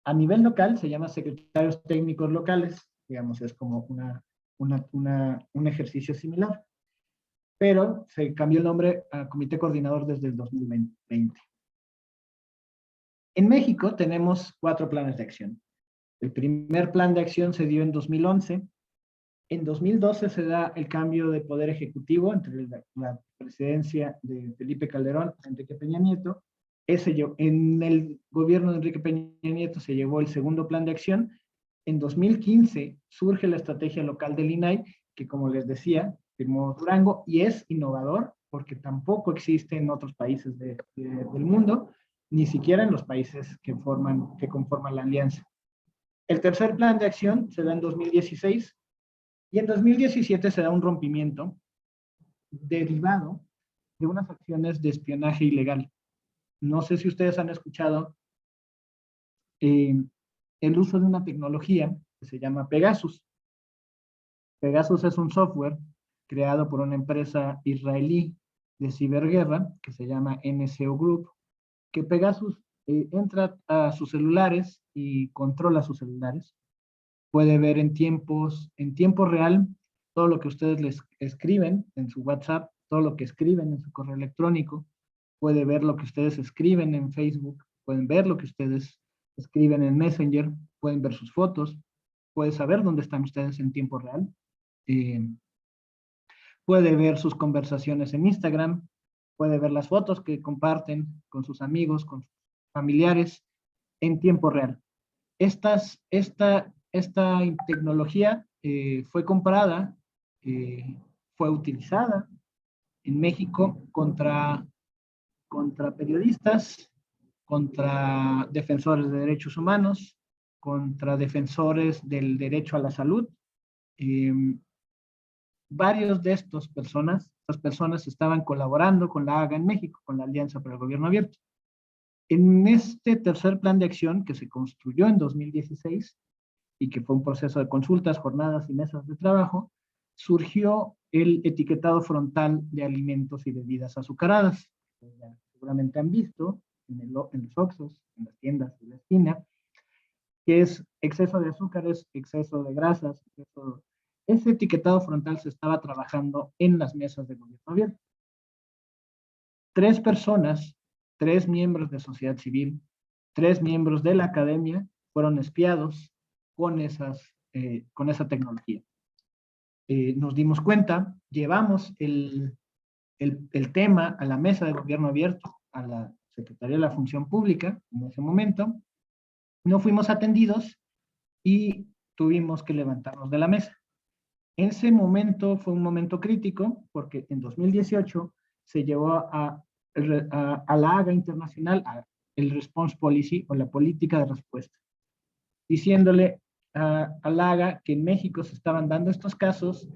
A nivel local se llama secretarios técnicos locales, digamos, es como un ejercicio similar. Pero se cambió el nombre a Comité Coordinador desde el 2020. En México tenemos 4 planes de acción. El primer plan de acción se dio en 2011. En 2012 se da el cambio de poder ejecutivo entre la presidencia de Felipe Calderón y Enrique Peña Nieto. En el gobierno de Enrique Peña Nieto se llevó el segundo plan de acción. En 2015 surge la estrategia local del INAI, que como les decía, firmó Durango, y es innovador porque tampoco existe en otros países del mundo, ni siquiera en los países que conforman la alianza. El tercer plan de acción se da en 2016 y en 2017 se da un rompimiento derivado de unas acciones de espionaje ilegal. No sé si ustedes han escuchado el uso de una tecnología que se llama Pegasus. Pegasus es un software creado por una empresa israelí de ciberguerra que se llama NSO Group, que Pegasus entra a sus celulares y controla sus celulares. Puede ver en tiempo real todo lo que ustedes les escriben en su WhatsApp, todo lo que escriben en su correo electrónico, puede ver lo que ustedes escriben en Facebook, pueden ver lo que ustedes escriben en Messenger, pueden ver sus fotos, pueden saber dónde están ustedes en tiempo real, puede ver sus conversaciones en Instagram, puede ver las fotos que comparten con sus amigos, con sus familiares en tiempo real. Esta tecnología fue comprada, fue utilizada en México contra periodistas, contra defensores de derechos humanos, contra defensores del derecho a la salud. Varios de estas personas estaban colaborando con la AGA en México, con la Alianza para el Gobierno Abierto. En este tercer plan de acción que se construyó en 2016 y que fue un proceso de consultas, jornadas y mesas de trabajo, surgió el etiquetado frontal de alimentos y bebidas azucaradas. Seguramente han visto en los Oxxos, en las tiendas de la esquina, que es exceso de azúcares, exceso de grasas, Ese etiquetado frontal se estaba trabajando en las mesas de gobierno abierto. 3 personas, 3 miembros de sociedad civil, 3 miembros de la academia fueron espiados con esa tecnología. Nos dimos cuenta, llevamos el tema a la mesa de gobierno abierto, a la Secretaría de la Función Pública en ese momento, no fuimos atendidos y tuvimos que levantarnos de la mesa. En ese momento fue un momento crítico porque en 2018 se llevó a la AGA internacional el Response Policy o la política de respuesta, diciéndole a la AGA que en México se estaban dando estos casos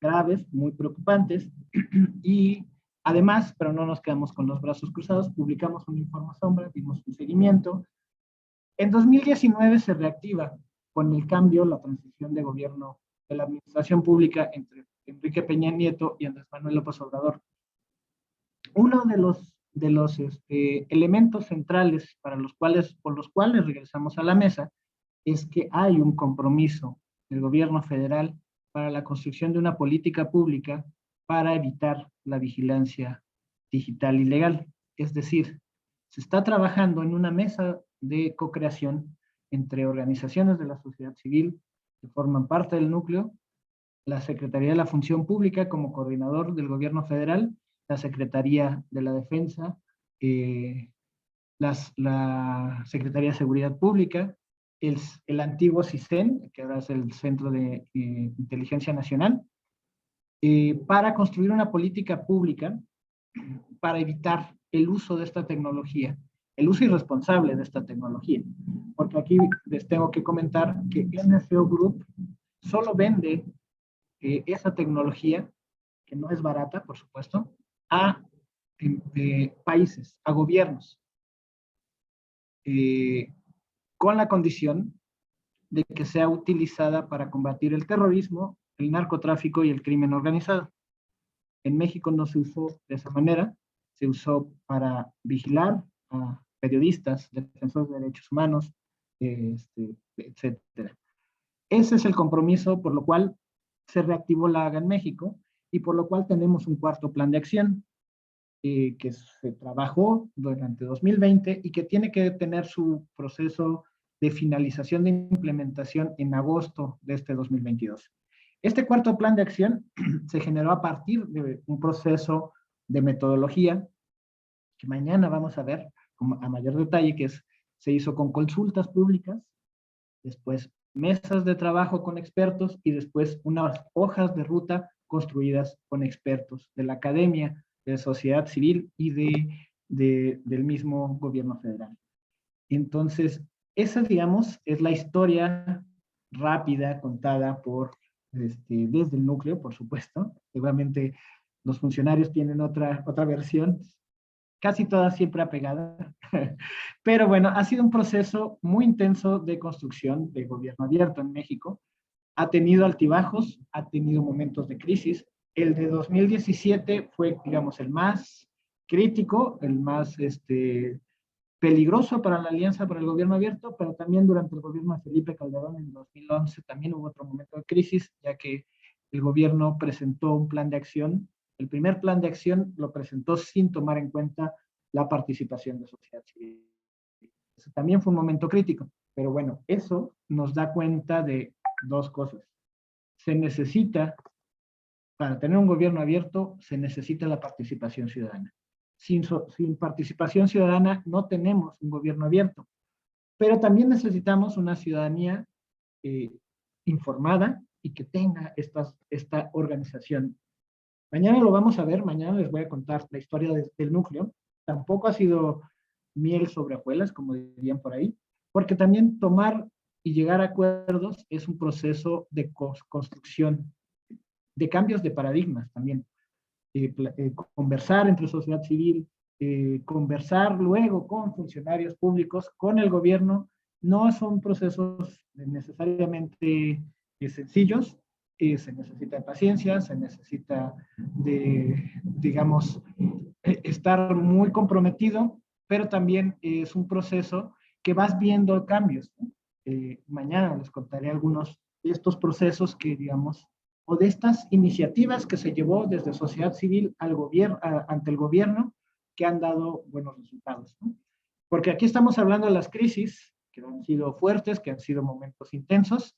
graves, muy preocupantes, y además, pero no nos quedamos con los brazos cruzados, publicamos un informe sombra, dimos un seguimiento. En 2019 se reactiva con el cambio, la transición de gobierno de la administración pública entre Enrique Peña Nieto y Andrés Manuel López Obrador. Uno de los elementos centrales por los cuales regresamos a la mesa es que hay un compromiso del gobierno federal para la construcción de una política pública para evitar la vigilancia digital ilegal. Es decir, se está trabajando en una mesa de co-creación entre organizaciones de la sociedad civil que forman parte del núcleo, la Secretaría de la Función Pública como coordinador del gobierno federal, la Secretaría de la Defensa, la Secretaría de Seguridad Pública, el antiguo CISEN, que ahora es el Centro de Inteligencia Nacional, para construir una política pública para evitar el uso de esta tecnología, el uso irresponsable de esta tecnología. Porque aquí les tengo que comentar que NSO Group solo vende esa tecnología, que no es barata, por supuesto, a países, a gobiernos, con la condición de que sea utilizada para combatir el terrorismo, el narcotráfico y el crimen organizado. En México no se usó de esa manera, se usó para vigilar a periodistas, defensores de derechos humanos, etc. Ese es el compromiso por lo cual se reactivó la AGA en México y por lo cual tenemos un cuarto plan de acción que se trabajó durante 2020 y que tiene que tener su proceso de finalización de implementación en agosto de este 2022. Este cuarto plan de acción se generó a partir de un proceso de metodología que mañana vamos a ver a mayor detalle, que se hizo con consultas públicas, después mesas de trabajo con expertos y después unas hojas de ruta construidas con expertos de la academia, de la sociedad civil y del mismo gobierno federal. Entonces, esa, digamos, es la historia rápida contada desde el núcleo, por supuesto. Seguramente los funcionarios tienen otra versión, casi toda siempre apegada. Pero bueno, ha sido un proceso muy intenso de construcción de gobierno abierto en México. Ha tenido altibajos, ha tenido momentos de crisis. El de 2017 fue, digamos, el más crítico, el más peligroso para la Alianza para el Gobierno Abierto, pero también durante el gobierno de Felipe Calderón en 2011 también hubo otro momento de crisis, ya que el gobierno presentó un plan de acción. El primer plan de acción lo presentó sin tomar en cuenta la participación de sociedad civil. Eso también fue un momento crítico. Pero bueno, eso nos da cuenta de dos cosas. Se necesita, para tener un gobierno abierto, se necesita la participación ciudadana. Sin participación ciudadana no tenemos un gobierno abierto. Pero también necesitamos una ciudadanía informada y que tenga esta organización. Mañana lo vamos a ver, mañana les voy a contar la historia del núcleo. Tampoco ha sido miel sobre hojuelas, como dirían por ahí, porque también tomar y llegar a acuerdos es un proceso de construcción, de cambios de paradigmas también. Conversar entre sociedad civil, conversar luego con funcionarios públicos, con el gobierno, no son procesos necesariamente sencillos. Se necesita de paciencia, se necesita de, digamos, estar muy comprometido, pero también es un proceso que vas viendo cambios, ¿no? Mañana les contaré algunos de estos procesos que, digamos, o de estas iniciativas que se llevó desde sociedad civil al gobierno, ante el gobierno, que han dado buenos resultados, ¿no? Porque aquí estamos hablando de las crisis, que han sido fuertes, que han sido momentos intensos,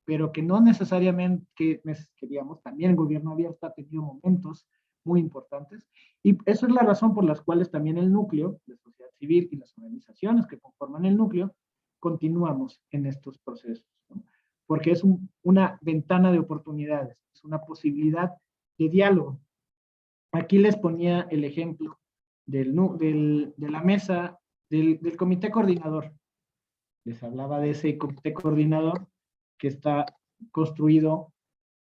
pero que no necesariamente, que digamos, también el gobierno abierto ha tenido momentos muy importantes, y eso es la razón por las cuales también el núcleo de sociedad civil y las organizaciones que conforman el núcleo continuamos en estos procesos, ¿no? Porque es una ventana de oportunidades, es una posibilidad de diálogo. Aquí les ponía el ejemplo de la mesa del comité coordinador. Les hablaba de ese comité coordinador que está construido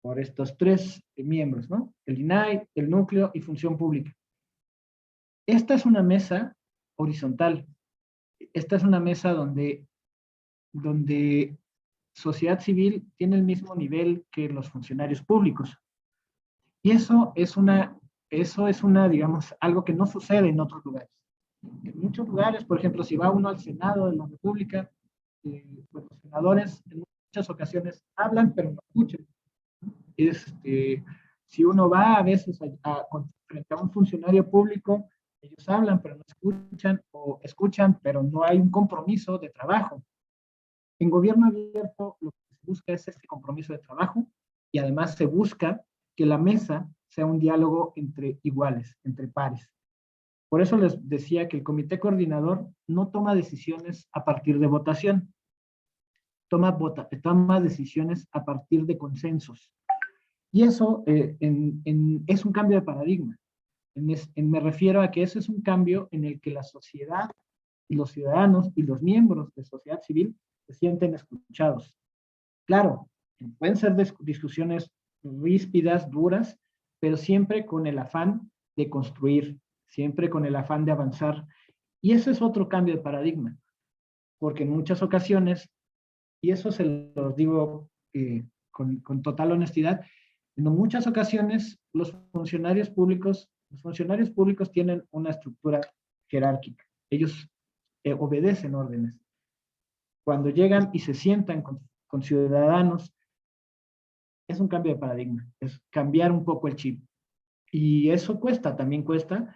por estos tres miembros, ¿no? El INAI, el núcleo y función pública. Esta es una mesa horizontal. Esta es una mesa donde sociedad civil tiene el mismo nivel que los funcionarios públicos. Y eso es una, digamos, algo que no sucede en otros lugares. En muchos lugares, por ejemplo, si va uno al Senado de la República, pues los senadores en muchas ocasiones hablan, pero no escuchan. Si uno va a veces frente a un funcionario público, ellos hablan, pero no escuchan, o escuchan, pero no hay un compromiso de trabajo. En gobierno abierto lo que se busca es este compromiso de trabajo, y además se busca que la mesa sea un diálogo entre iguales, entre pares. Por eso les decía que el comité coordinador no toma decisiones a partir de votación, toma decisiones a partir de consensos. Y eso es un cambio de paradigma. Me refiero a que ese es un cambio en el que la sociedad y los ciudadanos y los miembros de sociedad civil se sienten escuchados. Claro, pueden ser discusiones ríspidas, duras, pero siempre con el afán de construir, siempre con el afán de avanzar. Y ese es otro cambio de paradigma, porque en muchas ocasiones, y eso se los digo con total honestidad, en muchas ocasiones los funcionarios públicos tienen una estructura jerárquica. Ellos obedecen órdenes. Cuando llegan y se sientan con ciudadanos, es un cambio de paradigma, es cambiar un poco el chip. Y eso cuesta, también cuesta,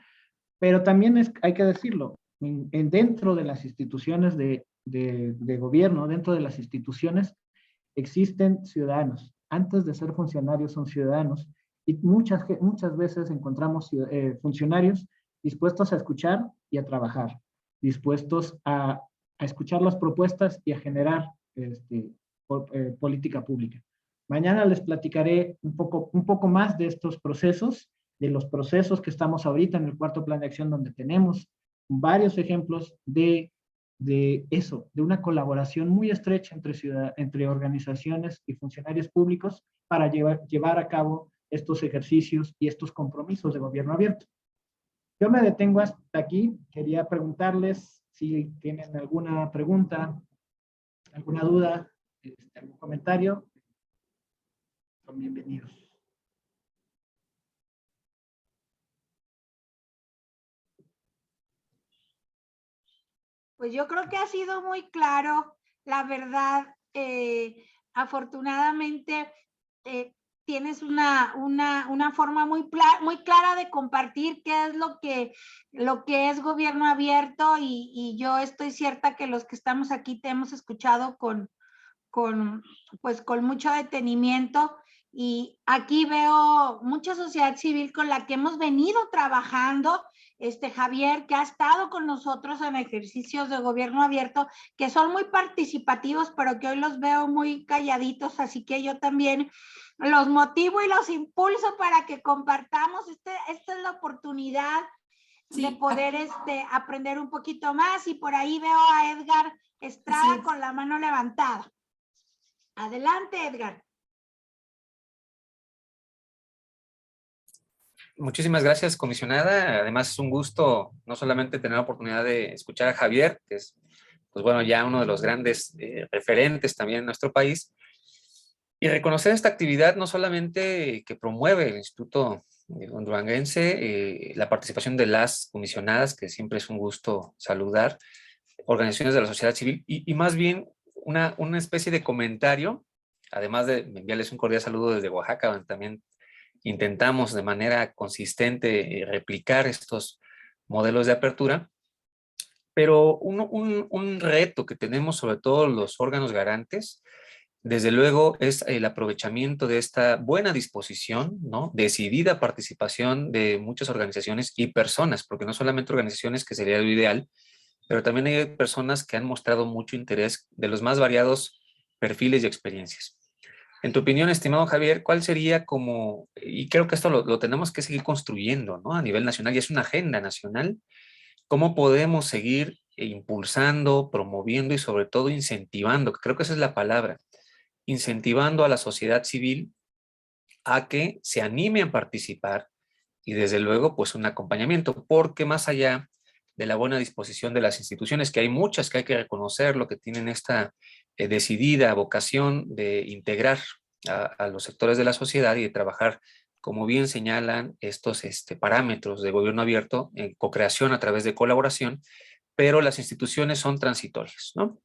pero también hay que decirlo, dentro de las instituciones de gobierno, dentro de las instituciones, existen ciudadanos. Antes de ser funcionarios son ciudadanos, y muchas veces encontramos funcionarios dispuestos a escuchar y a trabajar, dispuestos a escuchar las propuestas y a generar política pública. Mañana les platicaré un poco más de estos procesos, de los procesos que estamos ahorita en el cuarto plan de acción, donde tenemos varios ejemplos de eso, de una colaboración muy estrecha entre organizaciones y funcionarios públicos para llevar a cabo estos ejercicios y estos compromisos de gobierno abierto. Yo me detengo hasta aquí. Quería preguntarles si tienen alguna pregunta, alguna duda, algún comentario. Son bienvenidos. Pues yo creo que ha sido muy claro, la verdad. Afortunadamente, tienes una forma muy clara de compartir qué es lo que es gobierno abierto, y yo estoy cierta que los que estamos aquí te hemos escuchado con mucho detenimiento, y aquí veo mucha sociedad civil con la que hemos venido trabajando, Javier, que ha estado con nosotros en ejercicios de gobierno abierto, que son muy participativos, pero que hoy los veo muy calladitos, así que yo también los motivo y los impulso para que compartamos. Esta es la oportunidad de poder aprender un poquito más, y por ahí veo a Edgar Estrada con la mano levantada. Adelante, Edgar. Muchísimas gracias, comisionada. Además, es un gusto no solamente tener la oportunidad de escuchar a Javier, que es, pues bueno, ya uno de los grandes referentes también en nuestro país, y reconocer esta actividad no solamente que promueve el Instituto Honduranguense, la participación de las comisionadas, que siempre es un gusto saludar, organizaciones de la sociedad civil, y más bien una especie de comentario, además de enviarles un cordial saludo desde Oaxaca, donde también intentamos de manera consistente replicar estos modelos de apertura, pero un reto que tenemos sobre todo los órganos garantes, desde luego, es el aprovechamiento de esta buena disposición, ¿no? Decidida participación de muchas organizaciones y personas, porque no solamente organizaciones, que sería lo ideal, pero también hay personas que han mostrado mucho interés de los más variados perfiles y experiencias. En tu opinión, estimado Javier, ¿cuál sería como, y creo que esto lo tenemos que seguir construyendo, ¿no? A nivel nacional, y es una agenda nacional, ¿cómo podemos seguir impulsando, promoviendo y sobre todo incentivando? Creo que esa es la palabra, incentivando a la sociedad civil a que se anime a participar, y desde luego pues un acompañamiento, porque más allá de la buena disposición de las instituciones, que hay muchas que hay que reconocer, lo que tienen esta decidida vocación de integrar a los sectores de la sociedad y de trabajar, como bien señalan estos parámetros de gobierno abierto, en co-creación a través de colaboración, pero las instituciones son transitorias, ¿no?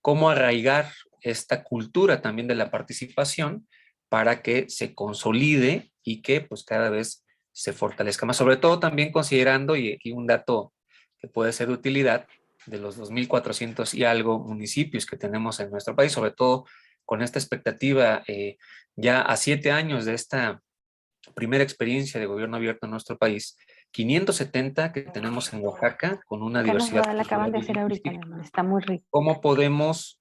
¿Cómo arraigar esta cultura también de la participación para que se consolide y que pues cada vez se fortalezca más? Sobre todo también considerando, y aquí un dato que puede ser de utilidad, de los 2,400 y algo municipios que tenemos en nuestro país, sobre todo con esta expectativa ya a 7 años de esta primera experiencia de gobierno abierto en nuestro país, 570 que tenemos en Oaxaca, con una diversidad. La acaban de hacer ahorita, mi amor, está muy rico. ¿Cómo podemos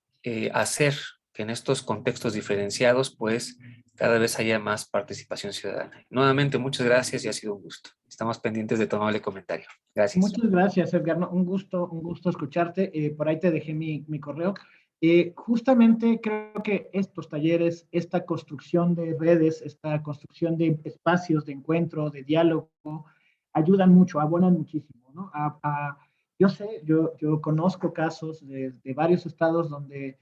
hacer que en estos contextos diferenciados, pues, cada vez haya más participación ciudadana? Nuevamente, muchas gracias y ha sido un gusto. Estamos pendientes de tu amable comentario. Gracias. Muchas gracias, Edgar. No, un gusto escucharte. Por ahí te dejé mi correo. Justamente creo que estos talleres, esta construcción de redes, esta construcción de espacios de encuentro, de diálogo, ayudan mucho, abonan muchísimo, ¿no? Yo sé, yo conozco casos de varios estados donde,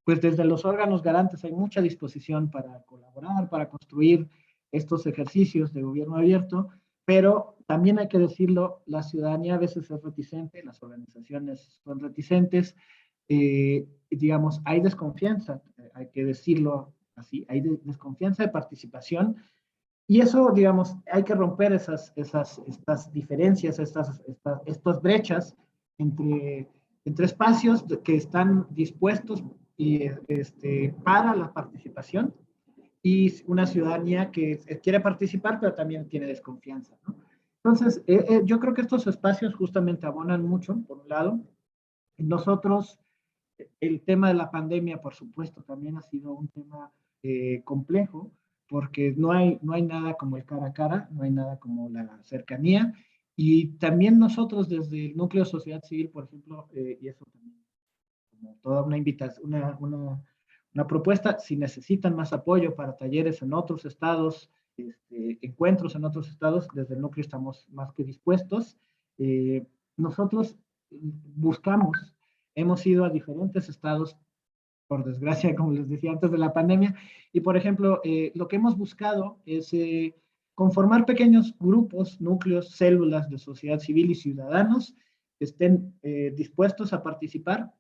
pues desde los órganos garantes hay mucha disposición para colaborar, para construir estos ejercicios de gobierno abierto, pero también hay que decirlo, la ciudadanía a veces es reticente, las organizaciones son reticentes, digamos, hay desconfianza, hay que decirlo así, hay desconfianza de participación, y eso, digamos, hay que romper estas diferencias, estas brechas entre espacios que están dispuestos para la participación y una ciudadanía que quiere participar, pero también tiene desconfianza, ¿no? Entonces, yo creo que estos espacios justamente abonan mucho, por un lado. Nosotros, el tema de la pandemia, por supuesto, también ha sido un tema complejo, porque no hay nada como el cara a cara, no hay nada como la cercanía, y también nosotros desde el Núcleo de Sociedad Civil, por ejemplo, y eso también como toda una invitación, una propuesta, si necesitan más apoyo para talleres en otros estados, encuentros en otros estados, desde el núcleo estamos más que dispuestos. Nosotros buscamos, hemos ido a diferentes estados, por desgracia, como les decía antes de la pandemia, y por ejemplo, lo que hemos buscado es conformar pequeños grupos, núcleos, células de sociedad civil y ciudadanos que estén dispuestos a participar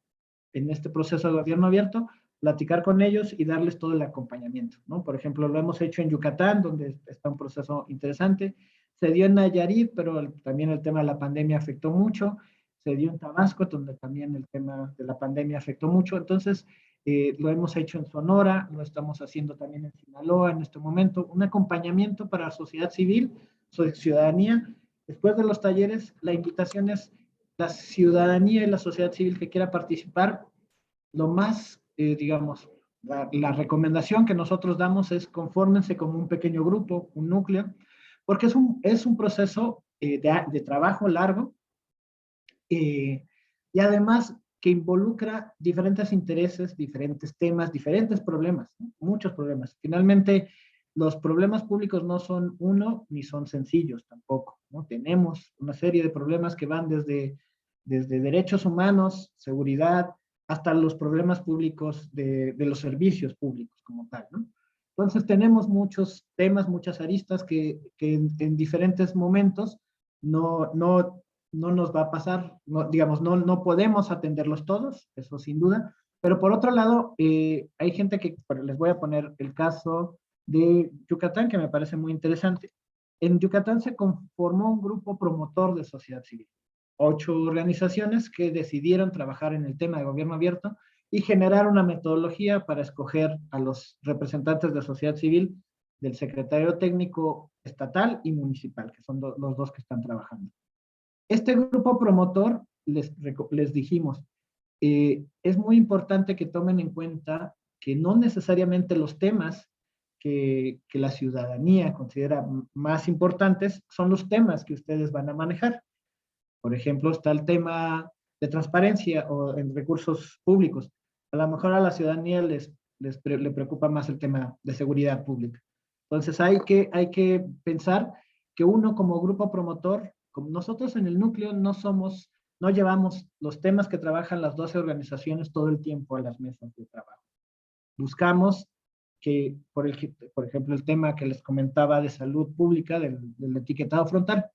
en este proceso de gobierno abierto, platicar con ellos y darles todo el acompañamiento, ¿no? Por ejemplo, lo hemos hecho en Yucatán, donde está un proceso interesante. Se dio en Nayarit, pero también el tema de la pandemia afectó mucho. Se dio en Tabasco, donde también el tema de la pandemia afectó mucho. Entonces, lo hemos hecho en Sonora, lo estamos haciendo también en Sinaloa en este momento. Un acompañamiento para la sociedad civil, ciudadanía. Después de los talleres, la invitación es la ciudadanía y la sociedad civil que quiera participar. Lo más, digamos, la recomendación que nosotros damos es confórmense como un pequeño grupo, un núcleo, porque es un proceso de trabajo largo y además que involucra diferentes intereses, diferentes temas, diferentes problemas, ¿no? Muchos problemas. Finalmente, los problemas públicos no son uno ni son sencillos tampoco, ¿no? Tenemos una serie de problemas que van desde derechos humanos, seguridad, hasta los problemas públicos de los servicios públicos como tal, ¿no? Entonces tenemos muchos temas, muchas aristas que en diferentes momentos no nos va a pasar, no, digamos, no podemos atenderlos todos, eso sin duda, pero por otro lado, hay gente que, les voy a poner el caso de Yucatán, que me parece muy interesante. En Yucatán se conformó un grupo promotor de sociedad civil. 8 organizaciones que decidieron trabajar en el tema de gobierno abierto y generar una metodología para escoger a los representantes de sociedad civil del secretario técnico estatal y municipal, que son los dos que están trabajando. Este grupo promotor, les dijimos, es muy importante que tomen en cuenta que no necesariamente los temas que la ciudadanía considera más importantes son los temas que ustedes van a manejar. Por ejemplo, está el tema de transparencia o en recursos públicos. A lo mejor a la ciudadanía le preocupa más el tema de seguridad pública. Entonces hay que pensar que uno como grupo promotor, como nosotros en el núcleo no llevamos los temas que trabajan las 12 organizaciones todo el tiempo a las mesas de trabajo. Buscamos que, por ejemplo, el tema que les comentaba de salud pública, del etiquetado frontal,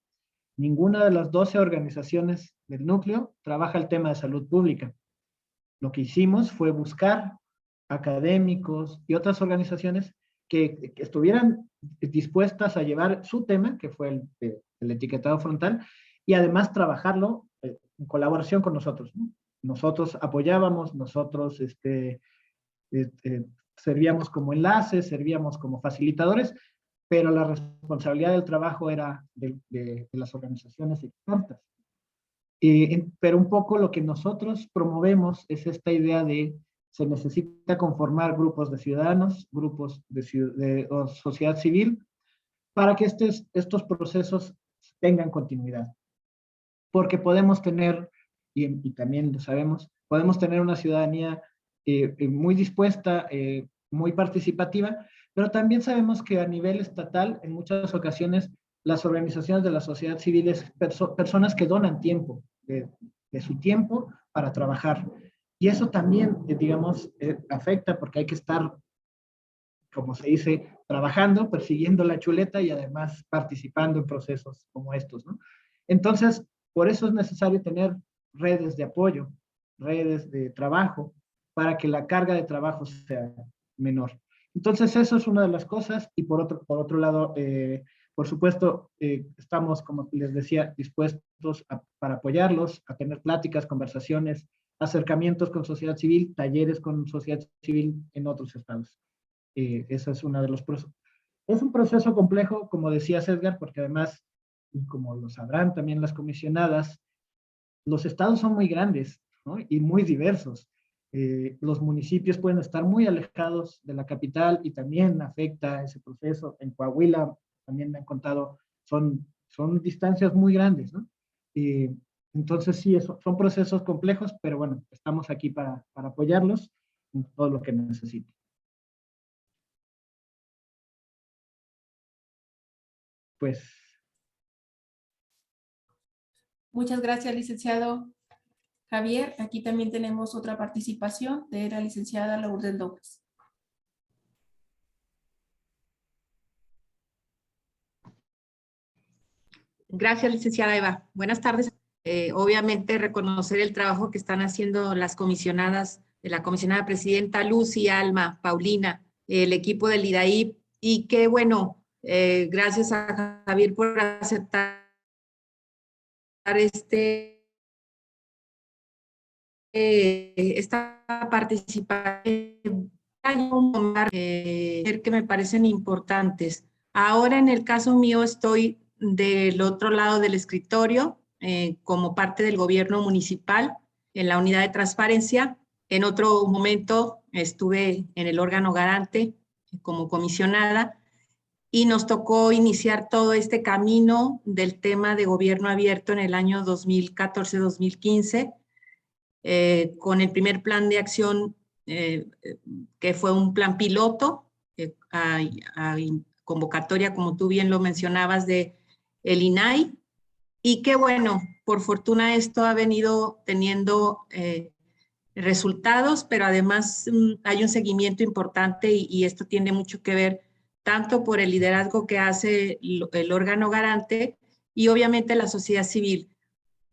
ninguna de las 12 organizaciones del núcleo trabaja el tema de salud pública. Lo que hicimos fue buscar académicos y otras organizaciones que estuvieran dispuestas a llevar su tema, que fue el etiquetado frontal, y además trabajarlo en colaboración con nosotros, ¿no? Nosotros apoyábamos, nosotros servíamos como enlaces, servíamos como facilitadores, pero la responsabilidad del trabajo era de las organizaciones expertas. Pero un poco lo que nosotros promovemos es esta idea de se necesita conformar grupos de ciudadanos, grupos de sociedad civil, para que estos procesos tengan continuidad. Porque podemos tener, y también lo sabemos, podemos tener una ciudadanía muy dispuesta, muy participativa, pero también sabemos que a nivel estatal, en muchas ocasiones, las organizaciones de la sociedad civil es personas que donan tiempo, de su tiempo para trabajar. Y eso también, digamos, afecta porque hay que estar, como se dice, trabajando, persiguiendo la chuleta y además participando en procesos como estos, ¿no? Entonces, por eso es necesario tener redes de apoyo, redes de trabajo, para que la carga de trabajo sea menor. Entonces, eso es una de las cosas. Y por otro lado, por supuesto, estamos, como les decía, dispuestos para apoyarlos, a tener pláticas, conversaciones, acercamientos con sociedad civil, talleres con sociedad civil en otros estados. Ese es uno de los procesos. Es un proceso complejo, como decía Edgar, porque además, y como lo sabrán también las comisionadas, los estados son muy grandes, ¿no? Y muy diversos. Los municipios pueden estar muy alejados de la capital y también afecta ese proceso. En Coahuila, también me han contado, son distancias muy grandes, ¿no? Entonces sí, son procesos complejos, pero bueno, estamos aquí para apoyarlos en todo lo que necesiten. Pues. Muchas gracias, licenciado Javier. Aquí también tenemos otra participación de la licenciada Lourdes López. Gracias, licenciada Eva. Buenas tardes. Obviamente reconocer el trabajo que están haciendo las comisionadas la comisionada presidenta Lucy, Alma, Paulina, el equipo del IDAIP, y qué bueno, gracias a Javier por aceptar esta participación, que me parecen importantes. Ahora, en el caso mío, estoy del otro lado del escritorio, como parte del gobierno municipal, en la unidad de transparencia. En otro momento estuve en el órgano garante como comisionada, y nos tocó iniciar todo este camino del tema de gobierno abierto en el año 2014-2015, con el primer plan de acción, que fue un plan piloto, a convocatoria, como tú bien lo mencionabas, de el INAI, y que bueno, por fortuna esto ha venido teniendo resultados, pero además hay un seguimiento importante, y esto tiene mucho que ver tanto por el liderazgo que hace el órgano garante y obviamente la sociedad civil.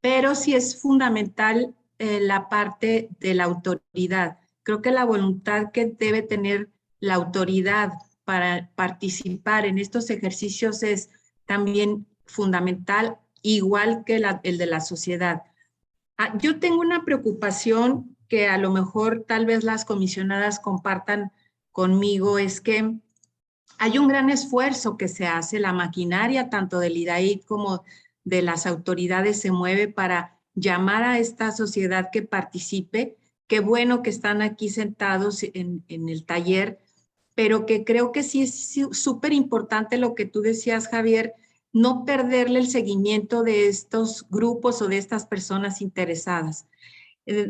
Pero sí es fundamental la parte de la autoridad. Creo que la voluntad que debe tener la autoridad para participar en estos ejercicios es también fundamental, igual que el de la sociedad. Yo tengo una preocupación que a lo mejor tal vez las comisionadas compartan conmigo, es que hay un gran esfuerzo que se hace, la maquinaria tanto del IDAIP como de las autoridades se mueve para llamar a esta sociedad que participe. Qué bueno que están aquí sentados en el taller, pero que creo que sí es súper importante lo que tú decías, Javier, no perderle el seguimiento de estos grupos o de estas personas interesadas.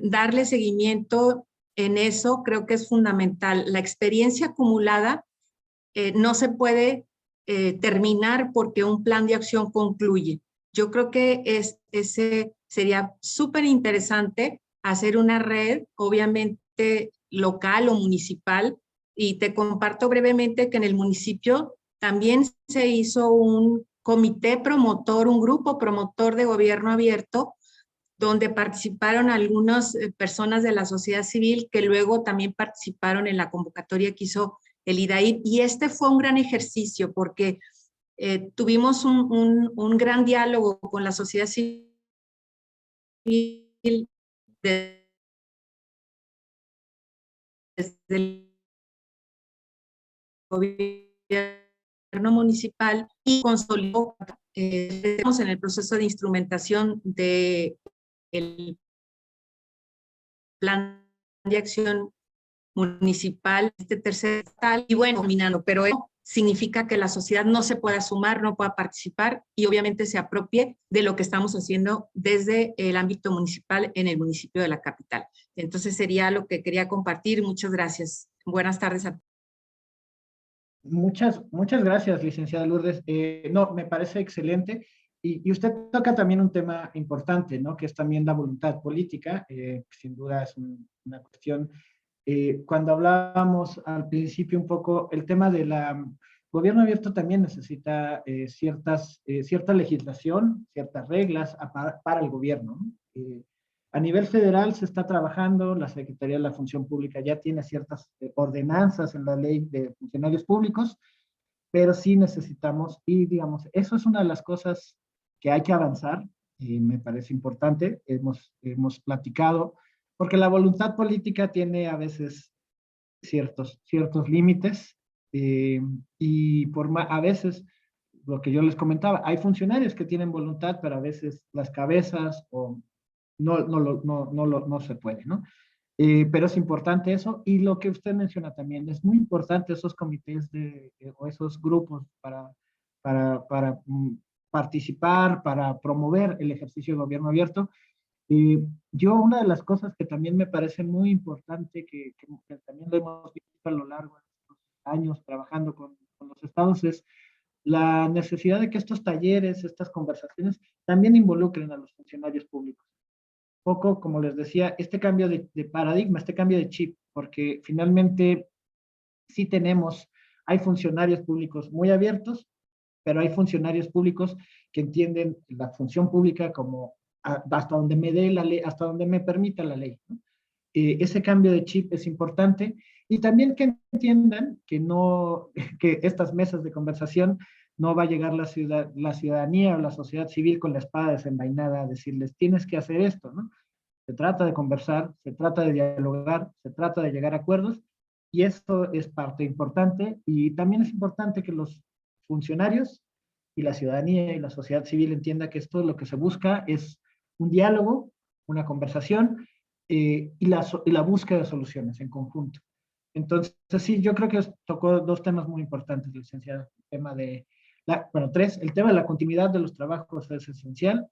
Darle seguimiento en eso creo que es fundamental. La experiencia acumulada no se puede terminar porque un plan de acción concluye. Yo creo que ese sería súper interesante hacer una red, obviamente local o municipal, y te comparto brevemente que en el municipio también se hizo un comité promotor, un grupo promotor de gobierno abierto, donde participaron algunas personas de la sociedad civil que luego también participaron en la convocatoria que hizo el IDAIP, y este fue un gran ejercicio porque tuvimos un gran diálogo con la sociedad civil desde el gobierno municipal, y consolidó, estamos en el proceso de instrumentación del plan de acción municipal, tercer tal, y bueno, dominando, pero eso significa que la sociedad no se pueda sumar, no pueda participar, y obviamente se apropie de lo que estamos haciendo desde el ámbito municipal en el municipio de la capital. Entonces sería lo que quería compartir. Muchas gracias. Buenas tardes a todos. Muchas gracias, licenciada Lourdes. No, me parece excelente. Y usted toca también un tema importante, ¿no? Que es también la voluntad política. Sin duda es una cuestión. Cuando hablábamos al principio un poco, el tema del gobierno abierto también necesita cierta legislación, ciertas reglas para el gobierno, ¿no? A nivel federal se está trabajando, la Secretaría de la Función Pública ya tiene ciertas ordenanzas en la ley de funcionarios públicos, pero sí necesitamos, y digamos, eso es una de las cosas que hay que avanzar, y me parece importante, hemos platicado, porque la voluntad política tiene a veces ciertos límites, y a veces, lo que yo les comentaba, hay funcionarios que tienen voluntad, pero a veces las cabezas no se puede, ¿no? Pero es importante eso, y lo que usted menciona también, es muy importante esos comités o esos grupos para participar, para promover el ejercicio de gobierno abierto. Yo, una de las cosas que también me parece muy importante, que también lo hemos visto a lo largo de estos años trabajando con los estados, es la necesidad de que estos talleres, estas conversaciones, también involucren a los funcionarios públicos. Poco, como les decía, este cambio de paradigma, este cambio de chip, porque finalmente sí hay funcionarios públicos muy abiertos, pero hay funcionarios públicos que entienden la función pública como hasta donde me dé la ley, hasta donde me permita la ley, ¿no? ese cambio de chip es importante y también que entiendan que, que estas mesas de conversación no va a llegar la ciudadanía o la sociedad civil con la espada desenvainada a decirles tienes que hacer esto, ¿no? Se trata de conversar, se trata de dialogar, se trata de llegar a acuerdos y esto es parte importante y también es importante que los funcionarios y la ciudadanía y la sociedad civil entienda que esto lo que se busca es un diálogo, una conversación y la búsqueda de soluciones en conjunto. Entonces, sí, yo creo que tocó dos temas muy importantes, licenciada. El tema de, tres, el tema de la continuidad de los trabajos es esencial,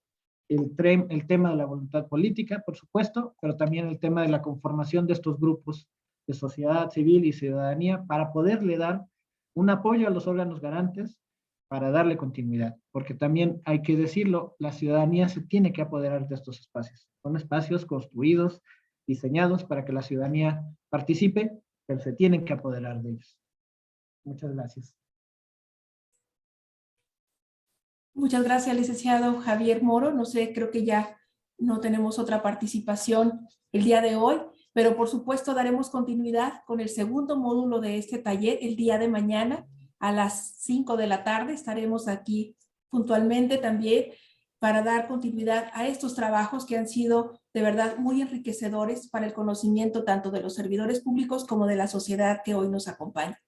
el tema de la voluntad política, por supuesto, pero también el tema de la conformación de estos grupos de sociedad civil y ciudadanía para poderle dar un apoyo a los órganos garantes para darle continuidad, porque también hay que decirlo, la ciudadanía se tiene que apoderar de estos espacios. Son espacios construidos, diseñados para que la ciudadanía participe, pero se tienen que apoderar de ellos. Muchas gracias. Muchas gracias, licenciado Javier Moro. No sé, creo que ya no tenemos otra participación el día de hoy, pero por supuesto daremos continuidad con el segundo módulo de este taller el día de mañana a las 5 de la tarde. Estaremos aquí puntualmente también para dar continuidad a estos trabajos que han sido de verdad muy enriquecedores para el conocimiento tanto de los servidores públicos como de la sociedad que hoy nos acompaña.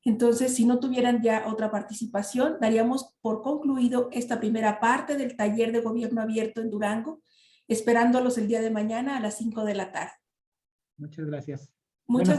Entonces, si no tuvieran ya otra participación, daríamos por concluido esta primera parte del taller de gobierno abierto en Durango, esperándolos el día de mañana a las 5 de la tarde. Muchas gracias. Muchas